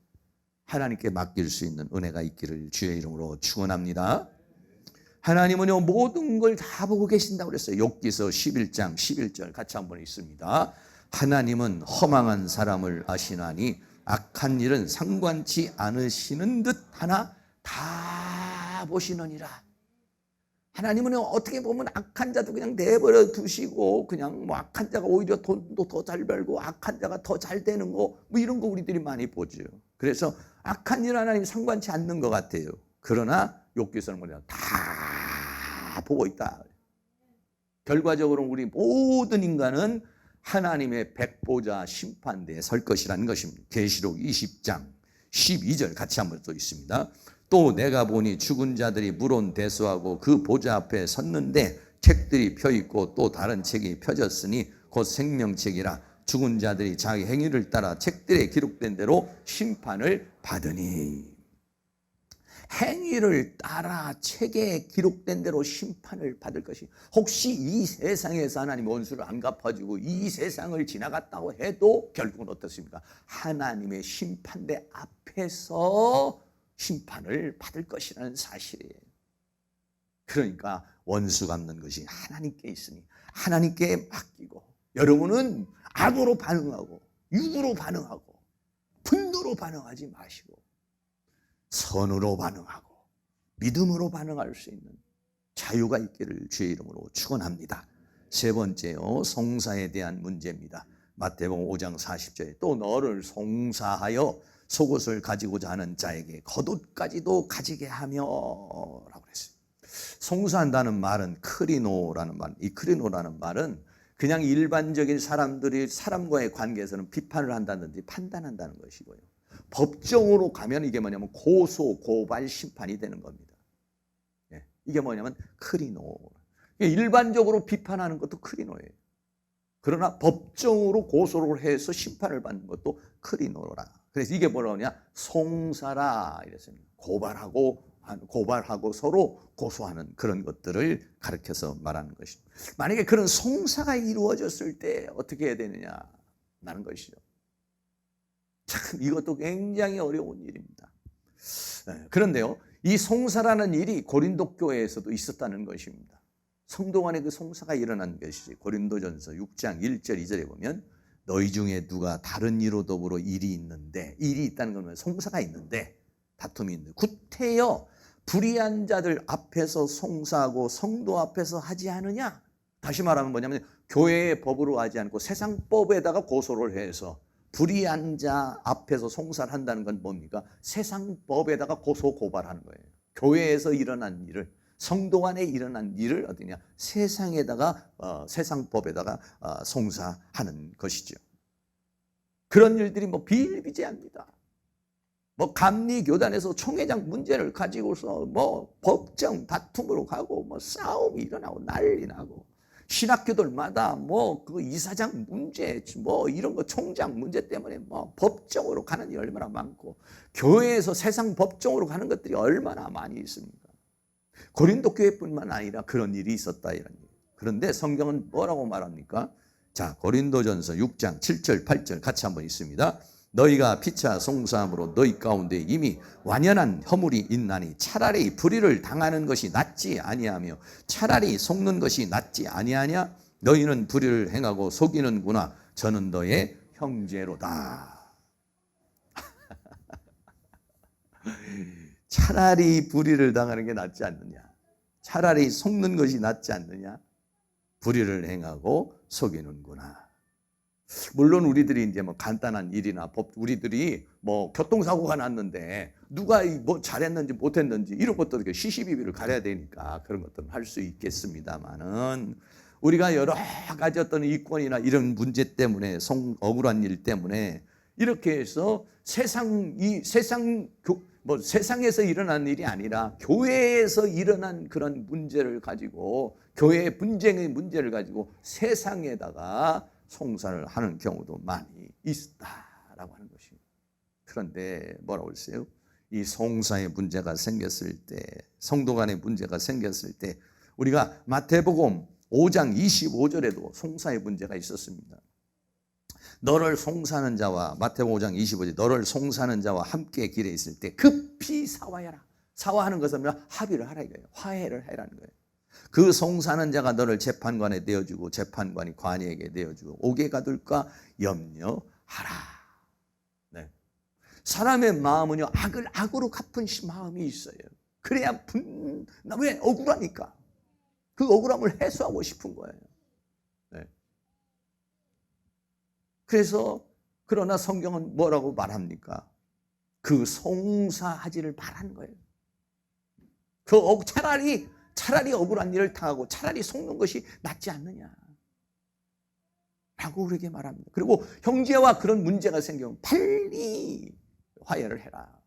하나님께 맡길 수 있는 은혜가 있기를 주의 이름으로 축원합니다. 하나님은요 모든 걸 다 보고 계신다고 그랬어요. 욥기서 11장 11절 같이 한번 읽습니다. 하나님은 허망한 사람을 아시나니 악한 일은 상관치 않으시는 듯 하나 다 보시느니라. 하나님은 어떻게 보면 악한 자도 그냥 내버려 두시고 그냥 악한 자가 오히려 돈도 더 잘 벌고 악한 자가 더 잘 되는 거 이런 거 우리들이 많이 보죠. 그래서 악한 일 하나님 상관치 않는 것 같아요. 그러나 욥기서는 뭐냐, 다 보고 있다. 결과적으로 우리 모든 인간은 하나님의 백보자 심판대에 설 것이라는 것입니다. 계시록 20장 12절 같이 한번 또 있습니다. 또 내가 보니 죽은 자들이 물론 대수하고 그 보좌 앞에 섰는데 책들이 펴있고 또 다른 책이 펴졌으니 곧 생명책이라. 죽은 자들이 자기 행위를 따라 책들에 기록된 대로 심판을 받으니. 행위를 따라 책에 기록된 대로 심판을 받을 것이, 혹시 이 세상에서 하나님 원수를 안 갚아주고 이 세상을 지나갔다고 해도 결국은 어떻습니까? 하나님의 심판대 앞에서 심판을 받을 것이라는 사실이에요. 그러니까 원수 갚는 것이 하나님께 있으니 하나님께 맡기고, 여러분은 악으로 반응하고 육으로 반응하고 분노로 반응하지 마시고 선으로 반응하고 믿음으로 반응할 수 있는 자유가 있기를 주의 이름으로 축원합니다. 세 번째요, 송사에 대한 문제입니다. 마태복음 5장 40절에 또 너를 송사하여 속옷을 가지고자 하는 자에게 겉옷까지도 가지게 하며 라고 그랬어요. 송사한다는 말은 크리노라는 말, 이 크리노라는 말은 그냥 일반적인 사람들이 사람과의 관계에서는 비판을 한다든지 판단한다는 것이고요. 법정으로 가면 이게 뭐냐면 고소, 고발, 심판이 되는 겁니다. 이게 뭐냐면 크리노. 일반적으로 비판하는 것도 크리노예요. 그러나 법정으로 고소를 해서 심판을 받는 것도 크리노라. 그래서 이게 뭐라냐? 송사라 이랬습니다. 고발하고 서로 고소하는 그런 것들을 가르쳐서 말하는 것입니다. 만약에 그런 송사가 이루어졌을 때 어떻게 해야 되느냐라는 것이죠. 참 이것도 굉장히 어려운 일입니다. 그런데요, 이 송사라는 일이 고린도 교회에서도 있었다는 것입니다. 성도 간에 그 송사가 일어난 것이지. 고린도전서 6장 1절 2절에 보면 너희 중에 누가 다른 이로 더불어 일이 있는데, 일이 있다는 건 송사가 있는데, 다툼이 있는데, 구태여 불의한 자들 앞에서 송사하고 성도 앞에서 하지 않으냐? 다시 말하면 뭐냐면 교회의 법으로 하지 않고 세상 법에다가 고소를 해서 불의한 자 앞에서 송사를 한다는 건 뭡니까? 세상 법에다가 고소 고발하는 거예요. 교회에서 일어난 일을, 성도 안에 일어난 일을 어디냐? 세상에다가 세상 법에다가 송사하는 것이죠. 그런 일들이 뭐 비일비재합니다. 뭐 감리교단에서 총회장 문제를 가지고서 뭐 법정 다툼으로 가고 뭐 싸움이 일어나고 난리 나고, 신학교들마다 뭐 그 이사장 문제 뭐 이런 거 총장 문제 때문에 뭐 법정으로 가는 일이 얼마나 많고, 교회에서 세상 법정으로 가는 것들이 얼마나 많이 있습니까? 고린도 교회뿐만 아니라 그런 일이 있었다 이런 일. 그런데 성경은 뭐라고 말합니까? 자, 고린도전서 6장 7절 8절 같이 한번 있습니다. 너희가 피차 송사함으로 너희 가운데 이미 완연한 허물이 있나니 차라리 불의를 당하는 것이 낫지 아니하며 차라리 속는 것이 낫지 아니하냐? 너희는 불의를 행하고 속이는구나. 저는 너의 형제로다. 차라리 불의를 당하는 게 낫지 않느냐? 차라리 속는 것이 낫지 않느냐? 불의를 행하고 속이는구나. 물론 우리들이 이제 뭐 간단한 일이나 우리들이 뭐 교통사고가 났는데 누가 뭐 잘했는지 못했는지 이런 것도 시시비비를 가려야 되니까 그런 것들은 할 수 있겠습니다만은, 우리가 여러 가지 어떤 이권이나 이런 문제 때문에 억울한 일 때문에 이렇게 해서 세상에서 일어난 일이 아니라 교회에서 일어난 그런 문제를 가지고, 교회의 분쟁의 문제를 가지고 세상에다가 송사를 하는 경우도 많이 있다라고 하는 것입니다. 그런데 뭐라고 했어요? 이 송사의 문제가 생겼을 때, 성도 간의 문제가 생겼을 때, 우리가 마태복음 5장 25절에도 송사의 문제가 있었습니다. 너를 송사하는 자와, 마태복음 5장 25절, 너를 송사하는 자와 함께 길에 있을 때 급히 사화하라. 사화하는 것은 합의를 하라 이거예요. 화해를 해라는 거예요. 그 송사하는 자가 너를 재판관에 내어주고 재판관이 관이에게 내어주고 오게 가둘까 염려하라. 네. 사람의 마음은요, 악을 악으로 갚은 마음이 있어요. 그래야 왜 억울하니까 그 억울함을 해소하고 싶은 거예요. 네. 그래서 그러나 성경은 뭐라고 말합니까? 그 송사하지를 말하는 거예요. 차라리 억울한 일을 당하고 차라리 속는 것이 낫지 않느냐 라고 그렇게 말합니다. 그리고 형제와 그런 문제가 생기면 빨리 화해를 해라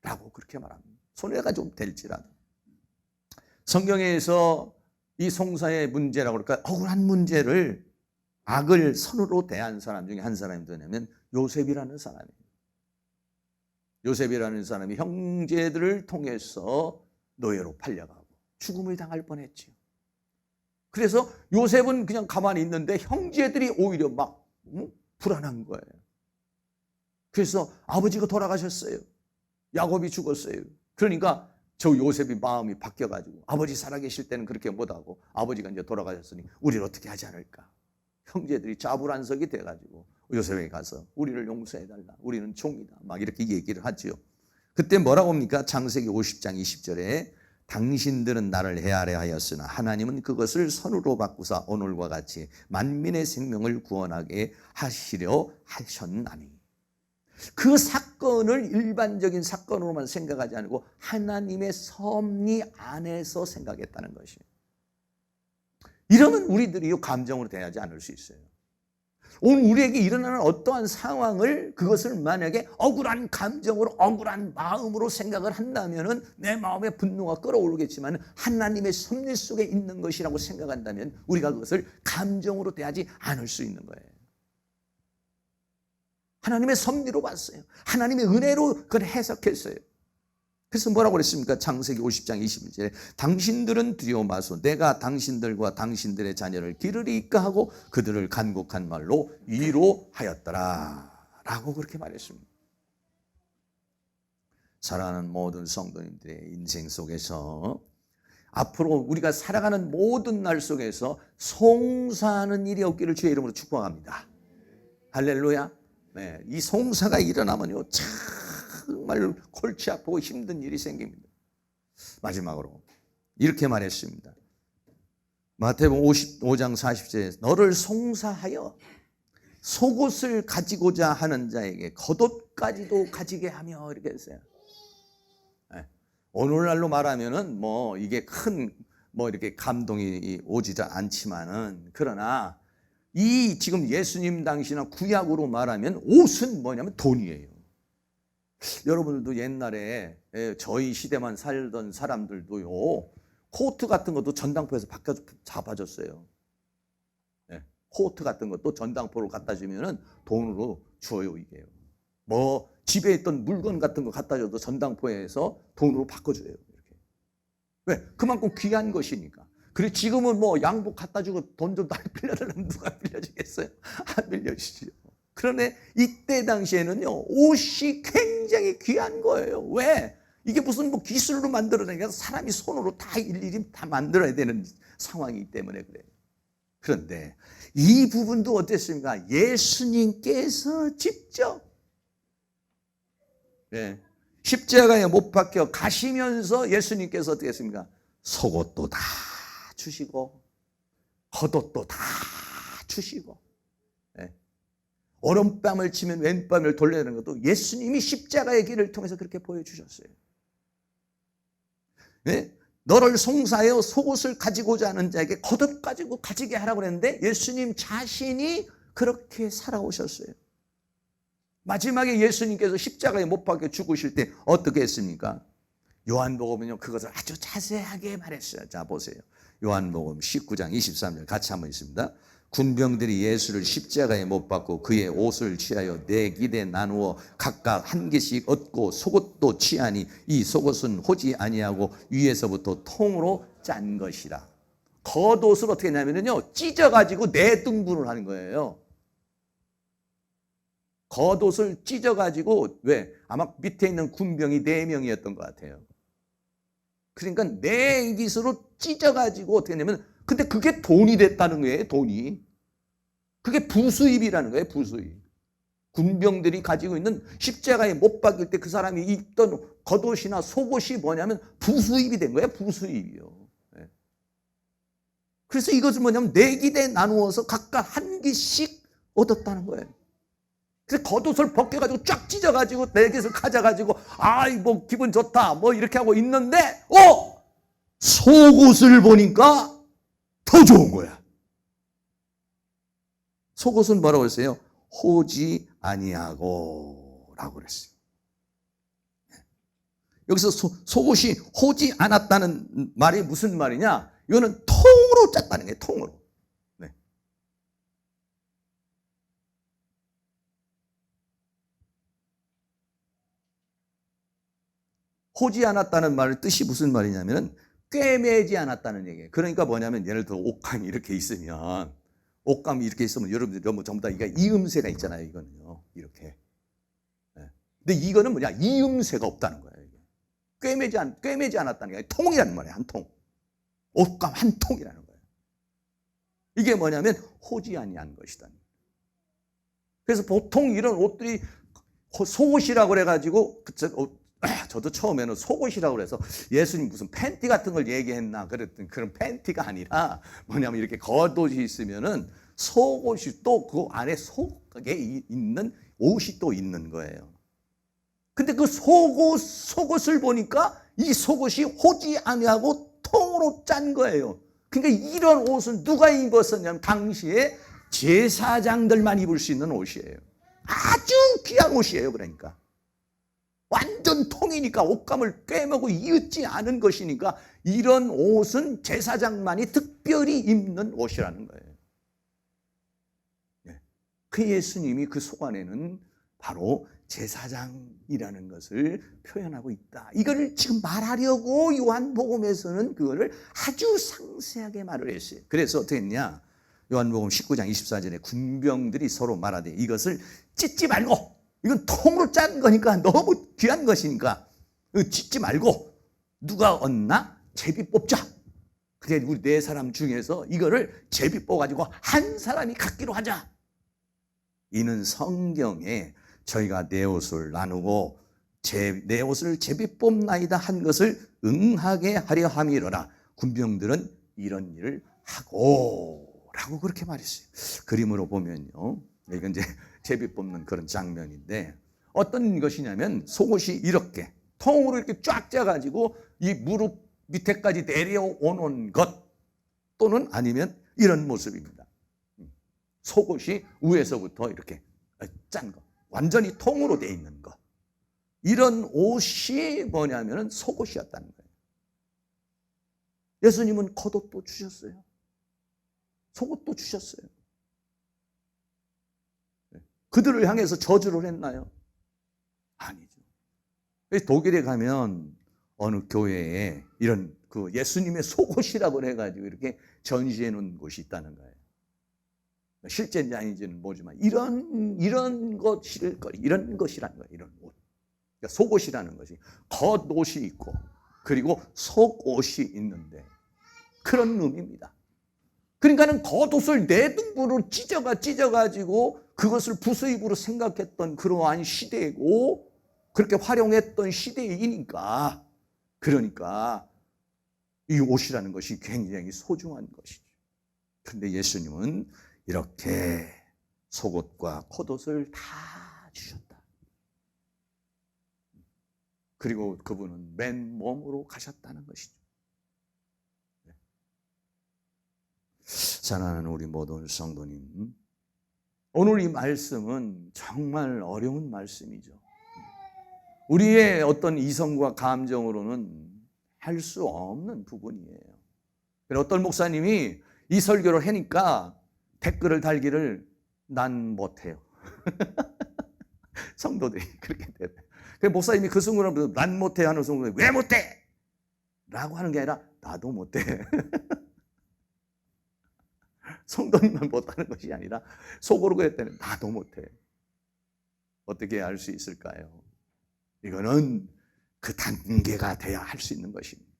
라고 그렇게 말합니다. 손해가 좀 될지라도. 성경에서 이 송사의 문제라고 그럴까, 억울한 문제를, 악을 선으로 대한 사람 중에 한 사람이 누구냐면 요셉이라는 사람이에요. 요셉이라는 사람이 형제들을 통해서 노예로 팔려가고 죽음을 당할 뻔했지요. 그래서 요셉은 그냥 가만히 있는데 형제들이 오히려 막 불안한 거예요. 그래서 아버지가 돌아가셨어요. 야곱이 죽었어요. 그러니까 저 요셉이 마음이 바뀌어가지고 아버지 살아계실 때는 그렇게 못하고 아버지가 이제 돌아가셨으니 우리를 어떻게 하지 않을까. 형제들이 자불안석이 돼가지고 요셉에게 가서 우리를 용서해달라. 우리는 종이다. 막 이렇게 얘기를 하지요. 그때 뭐라고 합니까? 창세기 50장 20절에 당신들은 나를 헤아려 하였으나 하나님은 그것을 선으로 바꾸사 오늘과 같이 만민의 생명을 구원하게 하시려 하셨나니. 그 사건을 일반적인 사건으로만 생각하지 않고 하나님의 섭리 안에서 생각했다는 것이에요. 이러면 우리들이 감정으로 대하지 않을 수 있어요. 오늘 우리에게 일어나는 어떠한 상황을 그것을 만약에 억울한 감정으로 억울한 마음으로 생각을 한다면은 내 마음에 분노가 끌어오르겠지만 하나님의 섭리 속에 있는 것이라고 생각한다면 우리가 그것을 감정으로 대하지 않을 수 있는 거예요. 하나님의 섭리로 봤어요. 하나님의 은혜로 그걸 해석했어요. 그래서 뭐라고 그랬습니까? 창세기 50장 21절에 당신들은 두려워 마소 내가 당신들과 당신들의 자녀를 기르리 이까하고 그들을 간곡한 말로 위로하였더라 라고 그렇게 말했습니다. 사랑하는 모든 성도님들의 인생 속에서 앞으로 우리가 살아가는 모든 날 속에서 송사하는 일이 없기를 주의 이름으로 축복합니다. 할렐루야. 네, 이 송사가 일어나면요 정말 골치 아프고 힘든 일이 생깁니다. 마지막으로 이렇게 말했습니다. 마태복음 55장 40절에 너를 송사하여 속옷을 가지고자 하는 자에게 겉옷까지도 가지게 하며 이렇게 했어요. 네. 오늘날로 말하면은 뭐 이게 큰 뭐 이렇게 감동이 오지 않지만은 그러나 이 지금 예수님 당시나 구약으로 말하면 옷은 뭐냐면 돈이에요. 여러분들도 옛날에 저희 시대만 살던 사람들도요 코트 같은 것도 전당포에서 잡아줬어요. 네. 코트 같은 것도 전당포로 갖다 주면은 돈으로 줘요. 이게요. 뭐 집에 있던 물건 같은 거 갖다 줘도 전당포에서 돈으로 바꿔줘요. 이렇게. 왜? 그만큼 귀한 것이니까. 그래 지금은 뭐 양복 갖다 주고 돈 좀 빌려달라면 누가 빌려주겠어요? 안 빌려주시죠. 그런데 이때 당시에는요 옷이 굉장히 귀한 거예요. 왜? 이게 무슨 뭐 기술로 만들어내니까 사람이 손으로 다 일일이 다 만들어야 되는 상황이기 때문에 그래요. 그런데 이 부분도 어땠습니까? 예수님께서 직접 십자가에 못 박혀 가시면서 예수님께서 어떻게 했습니까? 속옷도 다 주시고 겉옷도 다 주시고 오른뺨을 치면 왼뺨을 돌려내는 것도 예수님이 십자가의 길을 통해서 그렇게 보여주셨어요. 네? 너를 송사하여 속옷을 가지고자 하는 자에게 겉옷 가지고 가지게 하라고 그랬는데 예수님 자신이 그렇게 살아오셨어요. 마지막에 예수님께서 십자가에 못 박혀 죽으실 때 어떻게 했습니까? 요한복음은요 그것을 아주 자세하게 말했어요. 자 보세요. 요한복음 19장 23절 같이 한번 있습니다. 군병들이 예수를 십자가에 못 박고 그의 옷을 취하여 네 기대 나누어 각각 한 개씩 얻고 속옷도 취하니 이 속옷은 호지 아니하고 위에서부터 통으로 짠 것이라. 겉옷을 어떻게 했냐면요 찢어가지고 네 등분을 하는 거예요. 겉옷을 찢어가지고 왜? 아마 밑에 있는 군병이 4명이었던 것 같아요. 그러니까 4깃으로 찢어가지고 어떻게 했냐면 근데 그게 돈이 됐다는 거예요. 돈이. 그게 부수입이라는 거예요. 부수입. 군병들이 가지고 있는 십자가에 못 박일 때 그 사람이 입던 겉옷이나 속옷이 뭐냐면 부수입이 된 거예요. 부수입이요. 그래서 이것은 뭐냐면 4기대 나누어서 각각 한 개씩 얻었다는 거예요. 그래서 겉옷을 벗겨가지고 쫙 찢어가지고 4개를 가져가지고 아이 뭐 기분 좋다 뭐 이렇게 하고 있는데 속옷을 보니까 더 좋은 거야. 속옷은 뭐라고 했어요? 호지 아니하고 라고 그랬어요. 여기서 속옷이 호지 않았다는 말이 무슨 말이냐? 이거는 통으로 짰다는 거예요. 통으로. 네. 호지 않았다는 말 뜻이 무슨 말이냐면 꿰매지 않았다는 얘기예요. 그러니까 뭐냐면 예를 들어 옷감이 이렇게 있으면 옷감이 이렇게 있으면 여러분들 전부 다 이게 이음새가 있잖아요. 이거는요. 이렇게. 근데 이거는 뭐냐? 이음새가 없다는 거예요. 꿰매지 않았다는 게 통이라는 말이에요. 한 통. 옷감 한 통이라는 거예요. 이게 뭐냐면 호지 아니한 것이다. 그래서 보통 이런 옷들이 속옷이라고 그래가지고 저도 처음에는 속옷이라고 그래서 예수님 무슨 팬티 같은 걸 얘기했나 그랬더니 그런 팬티가 아니라 뭐냐면 이렇게 겉옷이 있으면은 속옷이 또 그 안에 속에 있는 옷이 또 있는 거예요. 근데 그 속옷을 보니까 이 속옷이 호지 아니하고 통으로 짠 거예요. 그러니까 이런 옷은 누가 입었었냐면 당시에 제사장들만 입을 수 있는 옷이에요. 아주 귀한 옷이에요. 그러니까 완전 통이니까 옷감을 꿰매고 이윽지 않은 것이니까 이런 옷은 제사장만이 특별히 입는 옷이라는 거예요. 그 예수님이 그 속 안에는 바로 제사장이라는 것을 표현하고 있다. 이걸 지금 말하려고 요한복음에서는 그거를 아주 상세하게 말을 했어요. 그래서 어떻게 했냐? 요한복음 19장 24절에 군병들이 서로 말하되 이것을 찢지 말고, 이건 통으로 짠 거니까 너무 귀한 것이니까 찢지 말고 누가 얻나? 제비 뽑자. 그래, 우리 네 사람 중에서 이거를 제비 뽑아가지고 한 사람이 갖기로 하자. 이는 성경에 저희가 내 옷을 나누고 내 옷을 제비 뽑나이다 한 것을 응하게 하려 함이로라. 군병들은 이런 일을 하고 라고 그렇게 말했어요. 그림으로 보면요, 이건 이제 제비 뽑는 그런 장면인데 어떤 것이냐면 속옷이 이렇게 통으로 이렇게 쫙 짜가지고 이 무릎 밑에까지 내려오는 것, 또는 아니면 이런 모습입니다. 속옷이 위에서부터 이렇게 짠 거, 완전히 통으로 돼 있는 거, 이런 옷이 뭐냐면 속옷이었다는 거예요. 예수님은 겉옷도 주셨어요. 속옷도 주셨어요. 그들을 향해서 저주를 했나요? 아니죠. 독일에 가면 어느 교회에 이런 그 예수님의 속옷이라고 해가지고 이렇게 전시해 놓은 곳이 있다는 거예요. 실제인지 아닌지는 모르지만 이런 것일 거리, 이런 것이라는 거예요. 이런 옷. 그러니까 속옷이라는 것이 겉옷이 있고 그리고 속옷이 있는데 그런 의미입니다. 그러니까는 겉옷을 내등부로 찢어가지고 그것을 부수입으로 생각했던 그러한 시대고 그렇게 활용했던 시대이니까, 그러니까 이 옷이라는 것이 굉장히 소중한 것이죠. 그런데 예수님은 이렇게 속옷과 겉옷을 다 주셨다. 그리고 그분은 맨몸으로 가셨다는 것이죠. 사랑하는 우리 모든 성도님, 오늘 이 말씀은 정말 어려운 말씀이죠. 우리의 어떤 이성과 감정으로는 할 수 없는 부분이에요. 어떤 목사님이 이 설교를 하니까 댓글을 달기를 난 못해요. 성도들이 그렇게 돼요. 목사님이 그 순간에 난 못해 하는 순간에 왜 못해? 라고 하는 게 아니라 나도 못해. 성도님만 못하는 것이 아니라 속으로 그랬다는 나도 못해. 어떻게 알 수 있을까요? 이거는 그 단계가 돼야 할 수 있는 것입니다.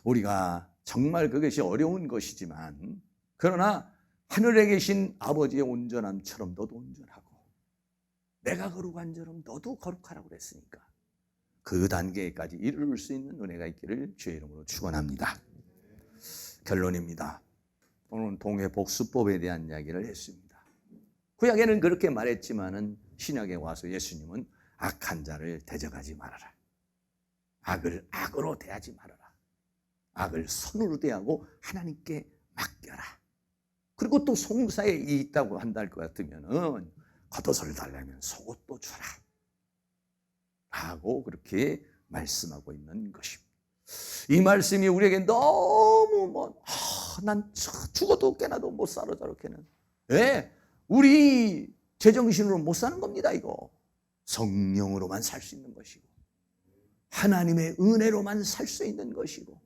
우리가 정말 그것이 어려운 것이지만, 그러나 하늘에 계신 아버지의 온전함처럼 너도 온전하고 내가 거룩한 처럼 너도 거룩하라고 그랬으니까 그 단계까지 이룰 수 있는 은혜가 있기를 주의 이름으로 축원합니다. 결론입니다. 오늘은 동해 복수법에 대한 이야기를 했습니다. 구약에는 그렇게 말했지만은 신약에 와서 예수님은 악한 자를 대적하지 말아라. 악을 악으로 대하지 말아라. 악을 선으로 대하고 하나님께 맡겨라. 그리고 또 송사에 있다고 한다할 것 같으면은 겉옷을 달라면 속옷도 주라. 라고 그렇게 말씀하고 있는 것입니다. 이 말씀이 우리에게 너무 난 죽어도 깨나도 못 살아 저렇게는. 예, 우리 제정신으로 못 사는 겁니다. 이거 성령으로만 살 수 있는 것이고 하나님의 은혜로만 살 수 있는 것이고,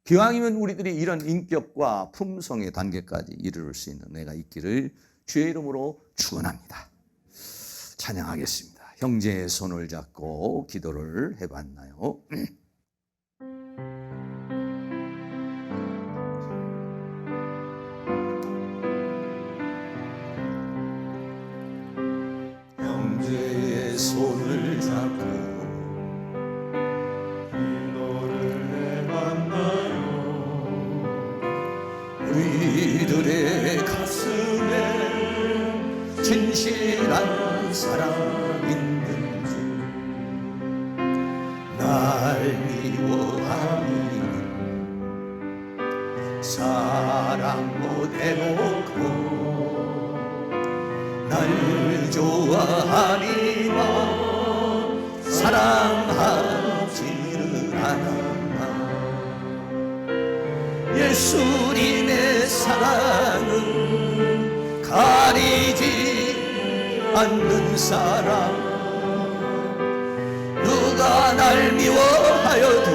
기왕이면 우리들이 이런 인격과 품성의 단계까지 이르를 수 있는 은혜가 있기를 주의 이름으로 축원합니다. 찬양하겠습니다. 형제의 손을 잡고 기도를 해봤나요? 형제의 손을 잡고 기도를 해봤나요? 우리들의 가슴에 진실한 사랑 있는지, 날 미워하니 사랑 못해도 사랑하지를 않았나. 예수님의 사랑은 가리지 않는 사랑. 누가 날 미워하여도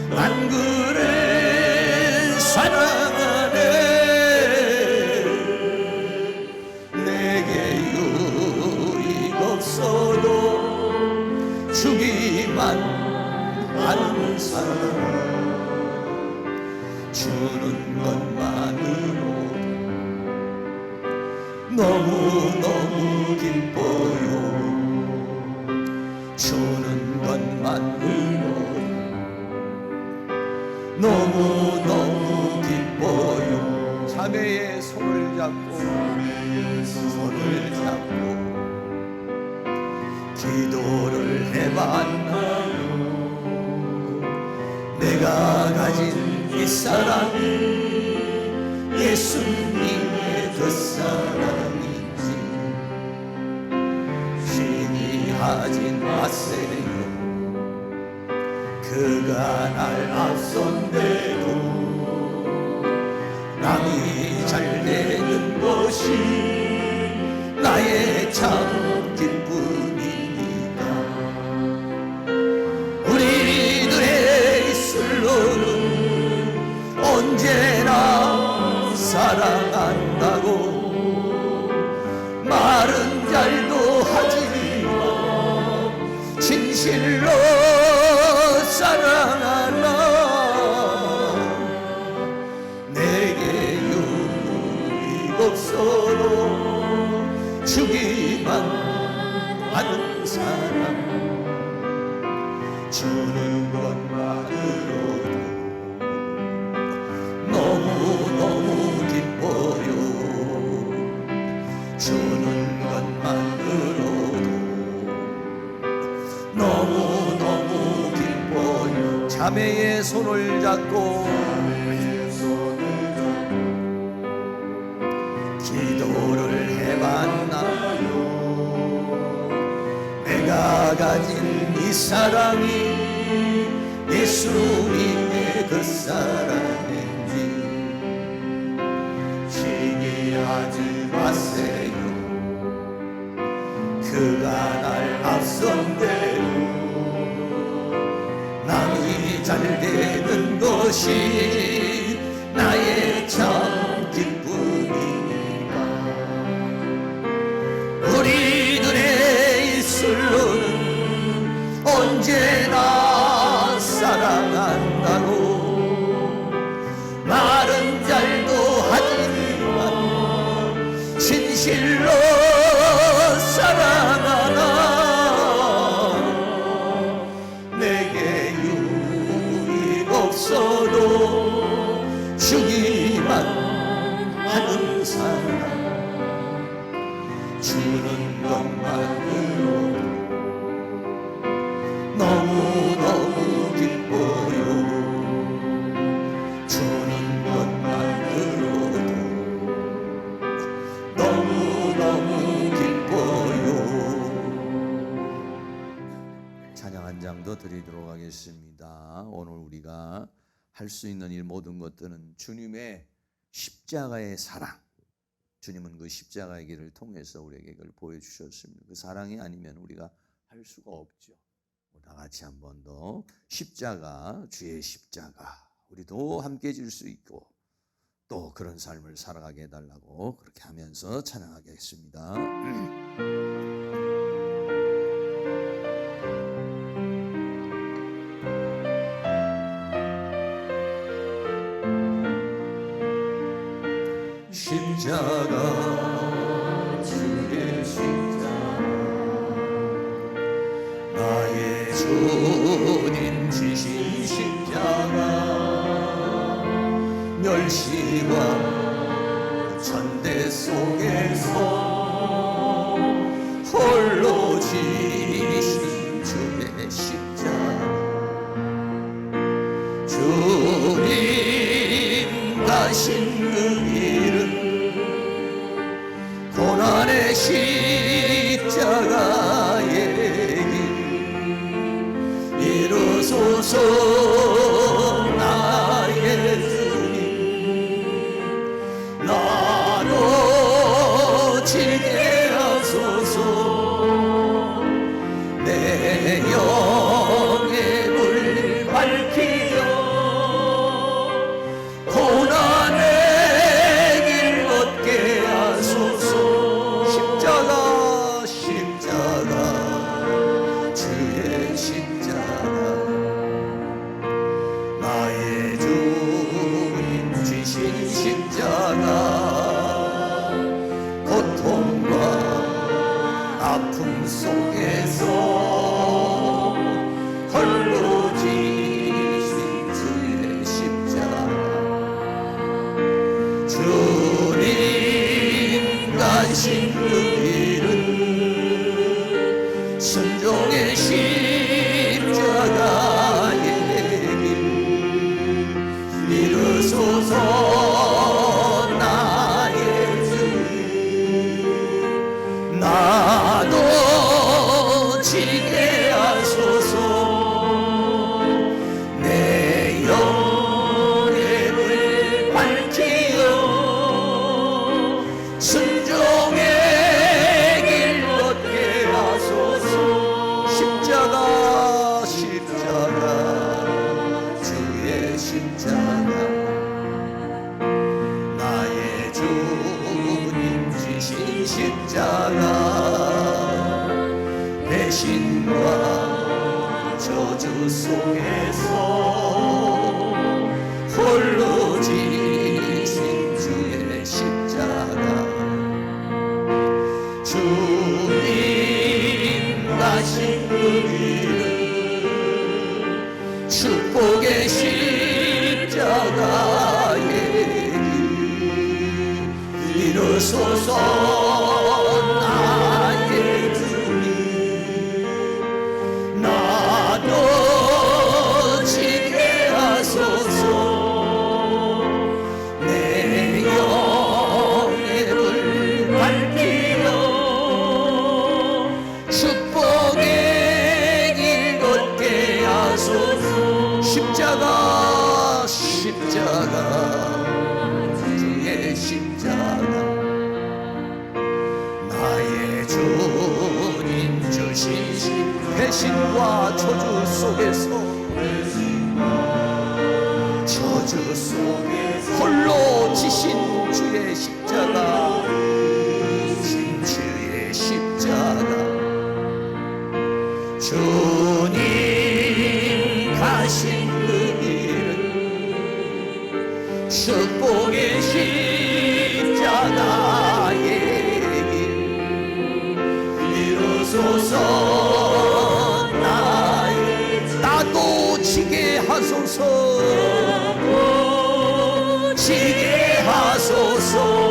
난 그를 사랑하네. 내게 유익 없어도 주기만 하는 사랑. 주는 것만으로도 너무너무 기뻐요. 주는 것만으로도 너무너무 기뻐요. 자매의 손을 잡고 기도를 해봤나요? 내가 가진 이 사랑이 예수님의 그 사랑인지 시기하진 마세요. 그가 날 앞선대도 남이 잘 되는 것이 나의 참 기쁨이니까. 우리들의 입술로는 언제나 사랑한다고 말은 잘도 하지만 진실로 사랑하나. 내게 유익 없어도 주기만 하는 사랑. 주는 것만으로도 너무너무 기뻐요. 주는 것만으로도 너무너무 기뻐요. 자매의 손을 잡고 기도를 해봤나요? 내가 가진 이 사랑이 예수님의 그 사랑인지 시기하지 마세요. 그가 날 앞선대로 남이 잘 되는 것이 나의 참 기쁨이니까. 우리들의 입술로는 언제나 사랑한다고 말은 잘도 하지만 진실로 사랑하나. 내게 유익 없어도 주기만 하는 사랑. 주는 것만으로도 너무너무 기뻐요. 주는 것만으로도 너무너무 기뻐요. 찬양 한 장 더 드리도록 하겠습니다. 오늘 우리가 할 수 있는 일 모든 것들은 주님의 십자가의 사랑, 주님은 그 십자가의 길을 통해서 우리에게 그걸 보여주셨습니다. 그 사랑이 아니면 우리가 할 수가 없죠. 다 같이 한 번 더 십자가, 주의 십자가, 우리도 함께 질 수 있고 또 그런 삶을 살아가게 해달라고 그렇게 하면서 찬양하겠습니다. 십자가, 주의 십자가, 나의 주님 지신 십자가, 멸시와 천대 속에서 홀로 지신 주의 십자가. 주님 가신 그 길은 고난의 십자가의 길, 내 영의 불 밝히어 고난의 길 걷게 하소서. 십자가 십자가 주의 십자가 나의 주님 주신 십자가 고통과 아픔 속에서 홀로 지신 주의 십자가 주님 가신 그 길은 순종의 십자가의 길 이루소서. 나의 주님 나도 지게 하소서. 내 영의 불 밝히어 순종의 길 걷게 하소서. 십자가 십자가 주의 십자가 나의 주님 지신 십자가 배신과 저주 속에서 홀로 지신 주의 십자가 주님 가신 그 길은 축복의 십자가의 길 이루소서. 나의 주님 나도 지게 하소서. 내 영의 불 밝히어 축복의 길 걷게 하소서. 십자가 십자가 주의 십자가 나의 주님 주신 배신과 저주 속에서 홀로 지신 주의 십자가 주의 십자가 주님 가신 그 길은 축복의 십자가의 길 이루소서. 나도 지게 하소서. 지게 하소서.